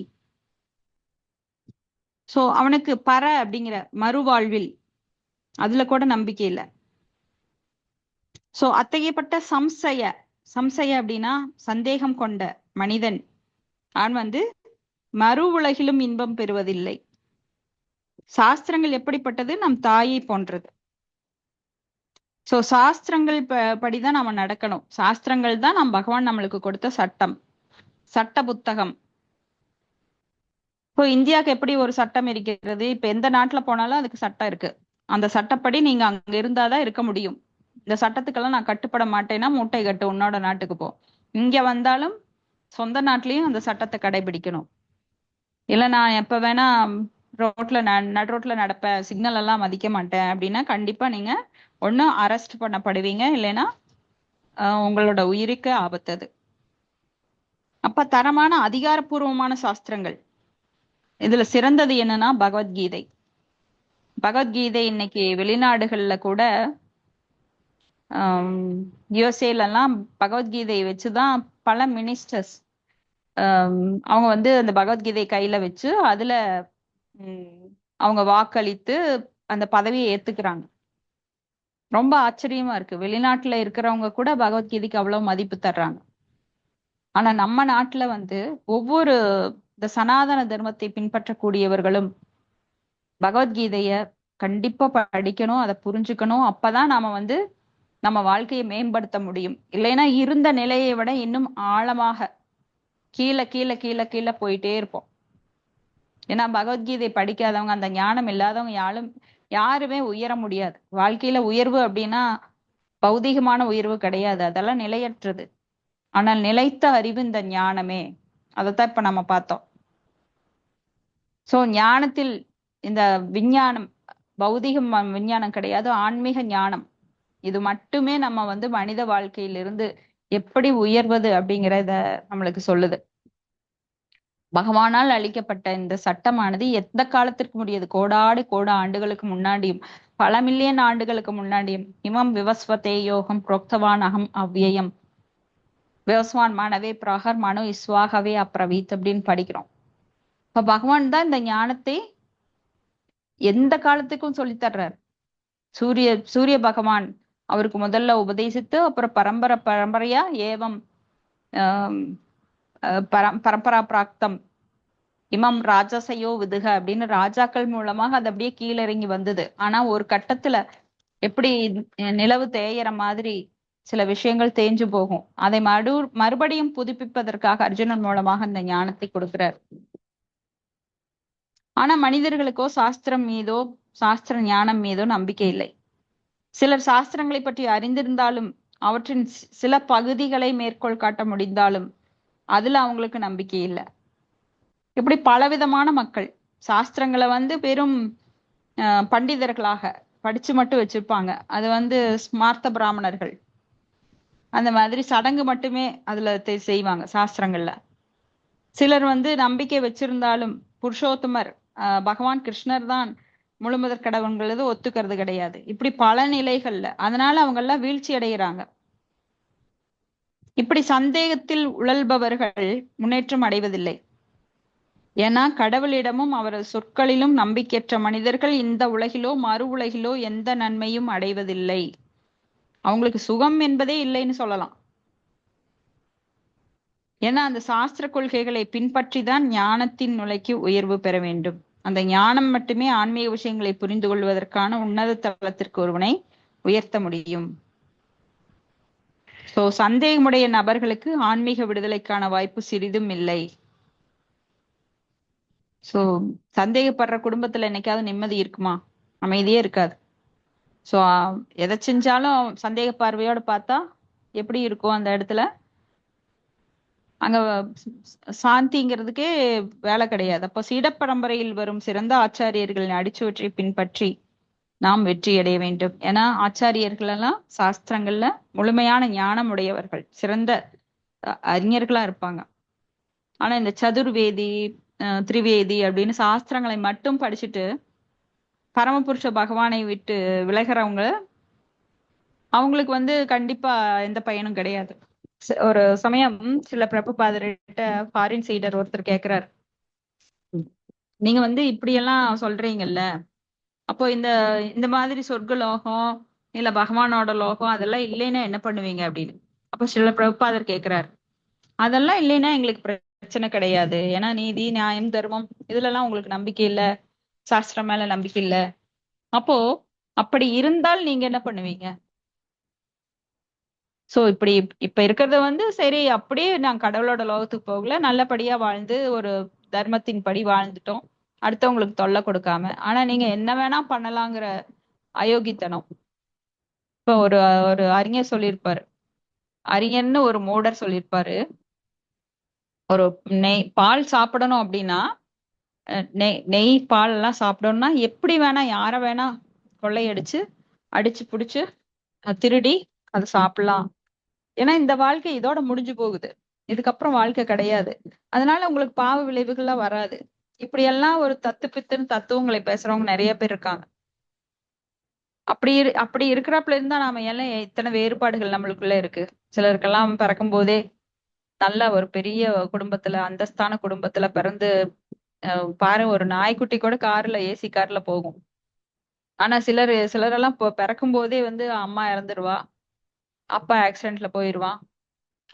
சோ அவனுக்கு பர அப்படிங்கிற மறுவாழ்வில் அதுல கூட நம்பிக்கை இல்லை. சோ அத்தகையப்பட்ட சம்சய அப்படின்னா சந்தேகம் கொண்ட மனிதன் அவன் வந்து மறு உலகிலும் இன்பம் பெறுவதில்லை. சாஸ்திரங்கள் எப்படிப்பட்டது? நம் தாயை போன்றது. சோ சாஸ்திரங்கள் படிதான் நாம நடக்கணும். சாஸ்திரங்கள் தான் பகவான் நம்மளுக்கு கொடுத்த சட்ட புத்தகம். இப்போ இந்தியாவுக்கு எப்படி ஒரு சட்டம் இருக்கிறது? இப்ப எந்த நாட்டுல போனாலும் அதுக்கு சட்டம் இருக்கு. அந்த சட்டப்படி நீங்க அங்க இருந்தாதான் இருக்க முடியும். இந்த சட்டத்துக்கெல்லாம் நான் கட்டுப்பட மாட்டேன்னா மூட்டை கட்டு, உன்னோட நாட்டுக்கு போ. இங்க வந்தாலும் சொந்த நாட்டிலையும் அந்த சட்டத்தை கடைபிடிக்கணும். இல்ல நான் எப்ப வேணா நடு ரோட்ல நடப்பேன், சிக்னல் எல்லாம் மதிக்க மாட்டேன் அப்படின்னா கண்டிப்பா நீங்க ஒண்ணு அரெஸ்ட் பண்ணப்படுவீங்க, இல்லைன்னா உங்களோட உயிருக்கு ஆபத்தது. அப்ப தரமான அதிகாரப்பூர்வமான சாஸ்திரங்கள் இதுல சிறந்தது என்னன்னா பகவத்கீதை. பகவத்கீதை இன்னைக்கு வெளிநாடுகள்ல கூட யுஎஸ்ஏல எல்லாம் பகவத்கீதையை வச்சுதான் பல மினிஸ்டர்ஸ் அவங்க வந்து அந்த பகவத்கீதை கையில வச்சு அதுல அவங்க வாக்களித்து அந்த பதவியை ஏத்துக்கிறாங்க. ரொம்ப ஆச்சரியமா இருக்கு. வெளிநாட்டுல இருக்கிறவங்க கூட பகவத்கீதைக்கு அவ்வளவு மதிப்பு தர்றாங்க. ஆனா நம்ம நாட்டுல வந்து ஒவ்வொரு இந்த சனாதன தர்மத்தை பின்பற்றக்கூடியவர்களும் பகவத்கீதைய கண்டிப்பா படிக்கணும், அதை புரிஞ்சுக்கணும். அப்பதான் நாம வந்து நம்ம வாழ்க்கையை மேம்படுத்த முடியும். இல்லைன்னா இருந்த நிலையை விட இன்னும் ஆழமாக கீழே கீழே கீழே கீழே போயிட்டே இருப்போம். ஏன்னா பகவத்கீதை படிக்காதவங்க, அந்த ஞானம் இல்லாதவங்க யாருமே உயர முடியாது. வாழ்க்கையில உயர்வு அப்படின்னா பௌதிகமான உயர்வு கிடையாது, அதெல்லாம் நிலையற்றது. ஆனால் நிலைத்த அறிவு இந்த ஞானமே. அதைத்தான் இப்ப நம்ம பார்த்தோம். சோ ஞானத்தில் இந்த விஞ்ஞானம், விஞ்ஞானம் கிடையாது, ஆன்மீக ஞானம். இது மட்டுமே நம்ம வந்து மனித வாழ்க்கையிலிருந்து எப்படி உயர்வது அப்படிங்கிறத நம்மளுக்கு சொல்லுது. பகவானால் அளிக்கப்பட்ட இந்த சட்டமானது எந்த காலத்திற்கு முடியாது, கோடாடு கோடா ஆண்டுகளுக்கு முன்னாடியும், பல மில்லியன் ஆண்டுகளுக்கு முன்னாடியும். இமம் விவஸ்வதே யோகம் புரோக்தவான் அகம் அவ்யயம் விவஸ்வான் மனவே பிரகர் மனு இஸ்வாகவே அப்ரவீத் அப்படின்னு படிக்கிறோம். இப்ப பகவான் தான் இந்த ஞானத்தை எந்த காலத்துக்கும் சொல்லித் தர்றார். சூரிய பகவான் அவருக்கு முதல்ல உபதேசித்து, அப்புறம் பரம்பரையா ஏவம் பரம்பரா பிராப்தம் இமம் ராஜசையோ விதுக அப்படின்னு ராஜாக்கள் மூலமாக அது அப்படியே கீழிறங்கி வந்தது. ஆனா ஒரு கட்டத்துல எப்படி நிலவு தேயற மாதிரி சில விஷயங்கள் தேஞ்சு போகும். அதை மறுபடியும் புதுப்பிப்பதற்காக அர்ஜுனன் மூலமாக இந்த ஞானத்தை கொடுக்கிறார். ஆனா மனிதர்களுக்கோ சாஸ்திரம் மீதோ சாஸ்திர ஞானம் மீதோ நம்பிக்கை இல்லை. சிலர் சாஸ்திரங்களை பற்றி அறிந்திருந்தாலும் அவற்றின் சில பகுதிகளை மேற்கோள் காட்ட முடிந்தாலும் அதுல அவங்களுக்கு நம்பிக்கை இல்லை. இப்படி பலவிதமான மக்கள் சாஸ்திரங்களை வந்து பெரும் பண்டிதர்களாக படிச்சு மட்டும் வச்சிருப்பாங்க. அது வந்து ஸ்மார்த்த பிராமணர்கள் அந்த மாதிரி சடங்கு மட்டுமே அதுல செய்வாங்க சாஸ்திரங்கள்ல. சிலர் வந்து நம்பிக்கை வச்சிருந்தாலும் புருஷோத்தமர் பகவான் கிருஷ்ணர் தான் முழுமுதற் கடவுள்ங்கிறது ஒத்துக்கிறது கிடையாது. இப்படி பல நிலைகள்ல அதனால அவங்க எல்லாம் வீழ்ச்சி அடைகிறாங்க. இப்படி சந்தேகத்தில் உழல்பவர்கள் முன்னேற்றம் அடைவதில்லை. ஏன்னா கடவுளிடமும் அவரது சொற்களிலும் நம்பிக்கையற்ற மனிதர்கள் இந்த உலகிலோ மறு உலகிலோ எந்த நன்மையும் அடைவதில்லை. அவங்களுக்கு சுகம் என்பதே இல்லைன்னு சொல்லலாம். ஏன்னா அந்த சாஸ்திர கொள்கைகளை பின்பற்றி தான் ஞானத்தின் நிலைக்கு உயர்வு பெற வேண்டும். அந்த ஞானம் மட்டுமே ஆன்மீக விஷயங்களை புரிந்து கொள்வதற்கான உன்னத தளத்திற்கு ஒருவனை உயர்த்த முடியும். சோ சந்தேகமுடைய நபர்களுக்கு ஆன்மீக விடுதலைக்கான வாய்ப்பு சிறிதும் இல்லை. சோ சந்தேகப்படுற குடும்பத்துல என்னைக்காவது நிம்மதி இருக்குமா? அமைதியே இருக்காது. சோ எதை செஞ்சாலும் சந்தேக பார்வையோட பார்த்தா எப்படி இருக்கும் அந்த இடத்துல? அங்க சாந்திங்கிறதுக்கே வேலை கிடையாது. அப்போ சீடப்பரம்பரையில் வரும் சிறந்த ஆச்சாரியர்களின் அடிச்சுவற்றை பின்பற்றி நாம் வெற்றி அடைய வேண்டும். ஏன்னா ஆச்சாரியர்கள் எல்லாம் சாஸ்திரங்கள்ல முழுமையான ஞானம் உடையவர்கள், சிறந்த அறிஞர்களா இருப்பாங்க. ஆனா இந்த சதுர்வேதி திரிவேதி அப்படின்னு சாஸ்திரங்களை மட்டும் படிச்சுட்டு பரமபுருஷ பகவானை விட்டு விலகிறவங்க, அவங்களுக்கு வந்து கண்டிப்பா எந்த பயனும் கிடையாது. ஒரு சமயம் சில பிரபுபாதர்கிட்ட ஃபாரின் சீடர் ஒருத்தர் கேக்குறாரு, நீங்க வந்து இப்படி எல்லாம் சொல்றீங்கல்ல, அப்போ இந்த இந்த மாதிரி சொர்க்க லோகம் இல்ல பகவானோட லோகம் அதெல்லாம் இல்லைன்னா என்ன பண்ணுவீங்க அப்படின்னு. அப்போ சில பிரபுபாதர் கேக்குறாரு, அதெல்லாம் இல்லைன்னா எங்களுக்கு பிரச்சனை கிடையாது. ஏன்னா நீதி நியாயம் தர்மம் இதுல எல்லாம் உங்களுக்கு நம்பிக்கை இல்ல, சாஸ்திரம் மேல நம்பிக்கை இல்ல. அப்போ அப்படி இருந்தால் நீங்க என்ன பண்ணுவீங்க? சோ இப்ப இருக்கிறத வந்து சரி அப்படியே நான் கடவுளோட லோகத்துக்கு போகல, நல்லபடியா வாழ்ந்து ஒரு தர்மத்தின் படி வாழ்ந்துட்டோம், அடுத்தவங்களுக்கு தொல்லை கொடுக்காம. ஆனா நீங்க என்ன வேணா பண்ணலாங்கிற அயோக்கித்தனம். இப்ப ஒரு ஒரு அறிஞர் சொல்லியிருப்பாரு, அறிஞர்னு ஒரு மூடர் சொல்லியிருப்பாரு, ஒரு பால் சாப்பிடணும் அப்படின்னா நெய் பால் எல்லாம் சாப்பிடணும்னா எப்படி வேணா யார வேணா கொள்ளையடிச்சு அடிச்சு புடிச்சு திருடி அதை சாப்பிடலாம். ஏன்னா இந்த வாழ்க்கை இதோட முடிஞ்சு போகுது, இதுக்கப்புறம் வாழ்க்கை கிடையாது. அதனால உங்களுக்கு பாவ விளைவுகள்லாம் வராது. இப்படி எல்லாம் ஒரு பித்துன்னு தத்துவங்களை பேசுறவங்க நிறைய பேர் இருக்காங்க. அப்படி இருக்கிறப்பல இருந்தா நாம எல்லாம் இத்தனை வேறுபாடுகள் நம்மளுக்குள்ள இருக்கு. சிலருக்கெல்லாம் பிறக்கும் போதே நல்ல ஒரு பெரிய குடும்பத்துல அந்தஸ்தான குடும்பத்துல பிறந்து பாரு, ஒரு நாய்க்குட்டி கூட கார்ல ஏசி கார்ல போகும். ஆனா சிலரெல்லாம் பிறக்கும் போதே வந்து அம்மா இறந்துருவா, அப்பா ஆக்சிடென்ட்ல போயிருவான்,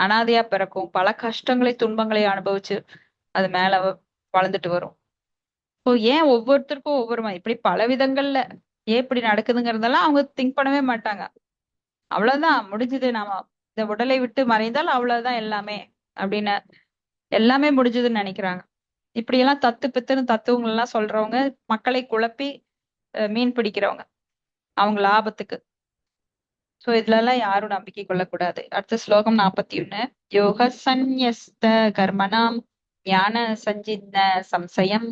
அனாதையா பிறக்கும், பல கஷ்டங்களை துன்பங்களை அனுபவிச்சு அது மேல வளர்ந்துட்டு வரும். இப்போ ஏன் ஒவ்வொருத்தருக்கும் ஒவ்வொரு மாதிரி இப்படி பல விதங்கள்ல ஏன் இப்படி நடக்குதுங்கிறதெல்லாம் அவங்க திங்க் பண்ணவே மாட்டாங்க. அவ்வளவுதான் முடிஞ்சது, நாம இந்த உடலை விட்டு மறைந்தால் அவ்வளவுதான் எல்லாமே அப்படின்னு எல்லாமே முடிஞ்சதுன்னு நினைக்கிறாங்க. இப்படி எல்லாம் தத்து பித்துன்னு தத்துவங்கள் எல்லாம் சொல்றவங்க மக்களை குழப்பி மீன் பிடிக்கிறவங்க அவங்க லாபத்துக்கு. சோ இதுல எல்லாம் யாரும் நம்பிக்கை கொள்ளக்கூடாது. அடுத்த ஸ்லோகம் 41. யோக சந்நியஸ்த கர்மணாம் ஞான சஞ்சின்ன சம்சயம்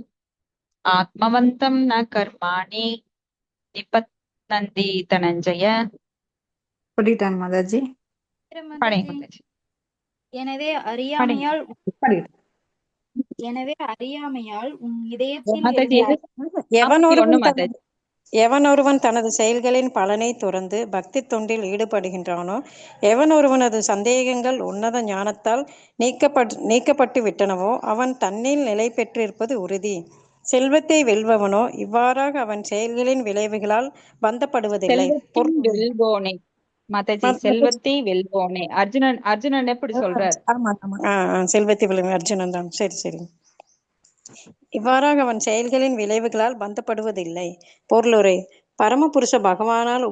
ஆத்மவந்தம் ந கர்மாணி நிபத்னந்தி தனஞ்சய. படிட்டாங்க மாதாஜி. படை மாதாஜி. மாதாஜி எனவே படிங்க அறியாமையால் படிட்டு உன் இதயத்தில் மாதாஜி. எழுந்த இது எவனொருவன் 41 மாதாஜி. எவனொருவன் தனது செயல்களின் பலனை துறந்து பக்தி தொண்டில் ஈடுபடுகின்றானோ, எவனொருவனது சந்தேகங்கள் உன்னத ஞானத்தால் நீக்கப்பட்டு விட்டனவோ, அவன் தன்னில் நிலை பெற்றிருப்பது உறுதி. செல்வத்தை வெல்பவனோ இவ்வாறாக அவன் செயல்களின் விளைவுகளால் பந்தப்படுவதில்லை. செல்வத்தின் வெல்வோனே மாதாஜி, செல்வத்தை வெல்வோனே. அர்ஜுனன் எப்படி சொல்றார்? ஆமா ஆமா செல்வத்தை வெல்லும் அர்ஜுனன் தான். சரி சரி. இவ்வாறாக அவன் செயல்களின் விளைவுகளால் பந்தப்படுவதில்லை. பொருளுரை. பரமபுருஷ பகவானால்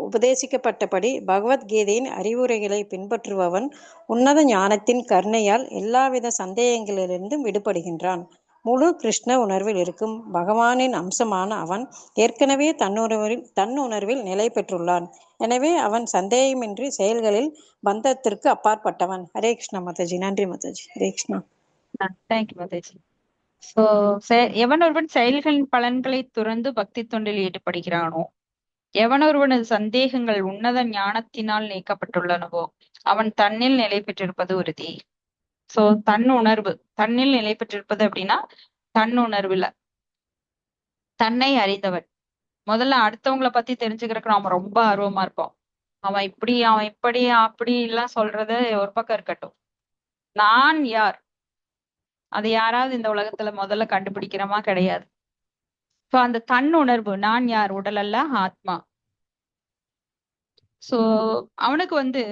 உபதேசிக்கப்பட்டபடி பகவத்கீதையின் அறிவுரைகளை பின்பற்றுபவன் உன்னத ஞானத்தின் கருணையால் எல்லாவித சந்தேகங்களிலிருந்தும் விடுபடுகின்றான். முழு கிருஷ்ண உணர்வில் இருக்கும் பகவானின் அம்சமான அவன் ஏற்கனவே தன்னுணர்வில் நிலை பெற்றுள்ளான். எனவே அவன் சந்தேகமின்றி செயல்களில் பந்தத்திற்கு அப்பாற்பட்டவன். ஹரே கிருஷ்ணா மாதாஜி. நன்றி மாதாஜி. ஹரே கிருஷ்ணா. தேங்க்யூ மாதாஜி. சோ எவனொருவன் செயல்களின் பலன்களை துறந்து பக்தி தொண்டில் ஈடுபடுகிறானோ, எவனொருவனது சந்தேகங்கள் உன்னத ஞானத்தினால் நீக்கப்பட்டுள்ளனவோ, அவன் தன்னில் நிலை பெற்றிருப்பது உறுதி. சோ தன்னில் நிலை பெற்றிருப்பது அப்படின்னா தன்னுணர்வுல தன்னை அறிந்தவன். முதல்ல அடுத்தவங்களை பத்தி தெரிஞ்சுக்கிறதுக்கு நாம ரொம்ப ஆர்வமா இருப்போம். அவன் இப்படி அப்படி எல்லாம் சொல்றது ஒரு பக்கம் இருக்கட்டும், நான் யார் அது யாராவது இந்த உலகத்துல முதல்ல கண்டுபிடிக்கிறோமா? கிடையாது. சோ அந்த தன்னுணர்வு, நான் யார், உடல் அல்ல ஆத்மா. சோ அவனுக்கு வந்து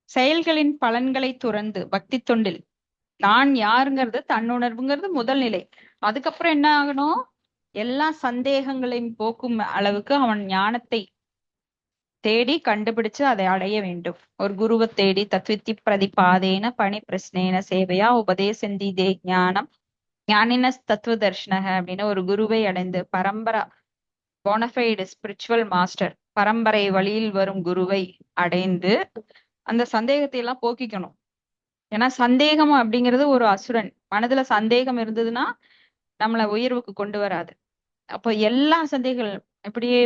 செயல்களின் பலன்களை துறந்து பக்தி தொண்டில் நான் யாருங்கிறது, தன்னுணர்வுங்கிறது முதல் நிலை. அதுக்கப்புறம் என்ன ஆகணும்? எல்லா சந்தேகங்களையும் போக்கும் அளவுக்கு அவன் ஞானத்தை தேடி கண்டுபிடிச்சு அதை அடைய வேண்டும். ஒரு குருவை தேடி தத்வித்தி பிரதிபாதேன பணி பிரஸ்னேன சேவையா உபதேசந்தி தே ஞானம் ஞானின தத்துவ தர்ஷனக அப்படின்னு ஒரு குருவை அடைந்து பரம்பரா போனஃபைடு ஸ்பிரிச்சுவல் மாஸ்டர் பரம்பரை வழியில் வரும் குருவை அடைந்து அந்த சந்தேகத்தை எல்லாம் போக்கிக்கணும். ஏன்னா சந்தேகம் அப்படிங்கிறது ஒரு அசுரன். மனதுல சந்தேகம் இருந்ததுன்னா நம்மள உயர்வுக்கு கொண்டு வராது. அப்போ எல்லா சந்தேகங்கள் இப்படியே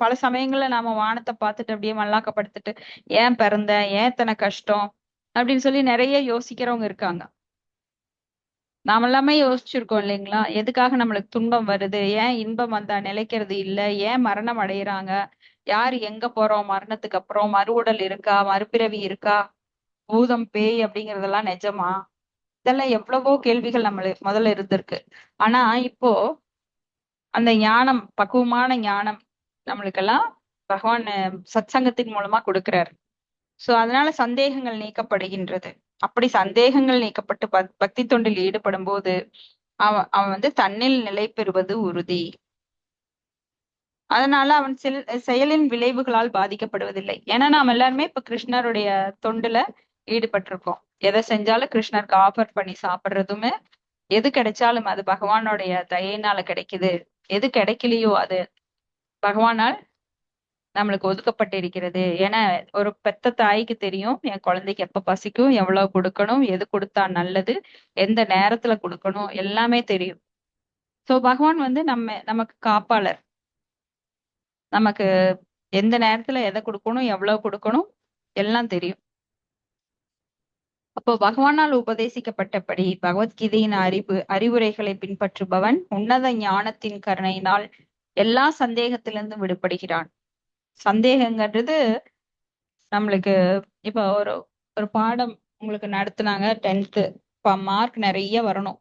பல சமயங்கள்ல நாம வானத்தை பார்த்துட்டு அப்படியே மல்லாக்கப்படுத்திட்டு ஏன் பிறந்த, ஏன் இத்தனை கஷ்டம் அப்படின்னு சொல்லி நிறைய யோசிக்கிறவங்க இருக்காங்க. நாம எல்லாமே யோசிச்சிருக்கோம் இல்லைங்களா? எதுக்காக நம்மளுக்கு துன்பம் வருது, ஏன் இன்பம் வந்தா நிலைக்கிறது இல்லை, ஏன் மரணம் அடையிறாங்க, யாரு எங்க போறோம் மரணத்துக்கு அப்புறம், மறு உடல் இருக்கா, மறுபிறவி இருக்கா, பூதம் பேய் அப்படிங்கறதெல்லாம் நிஜமா? இதெல்லாம் எவ்வளவோ கேள்விகள் நம்மளுக்கு முதல்ல இருந்திருக்கு. ஆனா இப்போ அந்த ஞானம், பக்குவமான ஞானம் நம்மளுக்கெல்லாம் பகவான் சத்சங்கத்தின் மூலமா கொடுக்கிறார். சோ அதனால சந்தேகங்கள் நீக்கப்படுகின்றது. அப்படி சந்தேகங்கள் நீக்கப்பட்டு பக்தி தொண்டில் ஈடுபடும் போது அவன் வந்து தன்னில் நிலை பெறுவது உறுதி. அதனால அவன் செயலின் விளைவுகளால் பாதிக்கப்படுவதில்லை. ஏன்னா நாம் எல்லாருமே இப்ப கிருஷ்ணருடைய தொண்டுல ஈடுபட்டிருக்கோம். எதை செஞ்சாலும் கிருஷ்ணருக்கு ஆஃபர் பண்ணி சாப்பிடுறதுமே, எது கிடைச்சாலும் அது பகவானுடைய தயையினால கிடைக்குது, எது கிடைக்கலையோ அது பகவானால் நம்மளுக்கு ஒதுக்கப்பட்டு இருக்கிறது. ஏன்னா ஒரு பெத்த தாய்க்கு தெரியும் என் குழந்தைக்கு எப்ப பசிக்கும், எவ்வளவு கொடுக்கணும், எது கொடுத்தா நல்லது, எந்த நேரத்துல கொடுக்கணும், எல்லாமே தெரியும். சோ பகவான் வந்து நமக்கு காப்பாளர். நமக்கு எந்த நேரத்துல எதை கொடுக்கணும், எவ்வளவு கொடுக்கணும் எல்லாம் தெரியும். அப்போ பகவானால் உபதேசிக்கப்பட்டபடி பகவத்கீதையின் அறிவுரைகளை பின்பற்றுபவன் உன்னத ஞானத்தின் கருணையினால் எல்லா சந்தேகத்திலிருந்து விடுபடுகிறான். சந்தேகங்கிறது நம்மளுக்கு இப்ப ஒரு பாடம் உங்களுக்கு நடத்துனாங்க 10th, இப்ப மார்க் நிறைய வரணும்.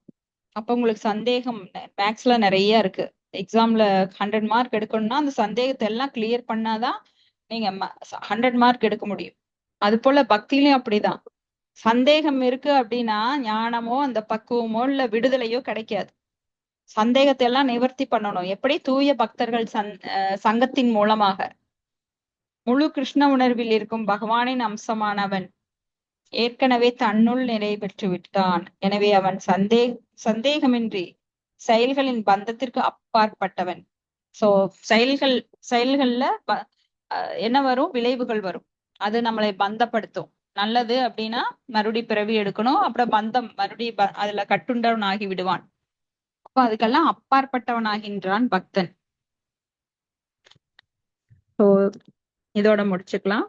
அப்ப உங்களுக்கு சந்தேகம் மேக்ஸ்ல நிறைய இருக்கு, எக்ஸாம்ல 100 மார்க் எடுக்கணும்னா அந்த சந்தேகத்தை எல்லாம் கிளியர் பண்ணாதான் நீங்க 100 மார்க் எடுக்க முடியும். அது போல பக்தியிலயும் அப்படிதான். சந்தேகம் இருக்கு அப்படின்னா ஞானமோ அந்த பக்குவமோ இல்ல விடுதலையோ கிடைக்காது. சந்தேகத்தை எல்லாம் நிவர்த்தி பண்ணணும். எப்படி? தூய பக்தர்கள் சங்கத்தின் மூலமாக. முழு கிருஷ்ண உணர்வில் இருக்கும் பகவானின் அம்சமானவன் ஏற்கனவே தன்னுள் நிலை பெற்று விட்டான். எனவே அவன் சந்தேகமின்றி செயல்களின் பந்தத்திற்கு அப்பாற்பட்டவன். சோ செயல்கள்ல என்ன வரும்? விளைவுகள் வரும். அது நம்மளை பந்தப்படுத்தும். நல்லது அப்படின்னா மறுபடி பிறவி எடுக்கணும். அப்புறம் பந்தம் மறுபடியும் அதுல கட்டுண்டவன் ஆகி விடுவான். அப்ப அதுக்கெல்லாம் அப்பாற்பட்டவனாகின்றான் பக்தன். சோ இதோட முடிச்சுக்கலாம்.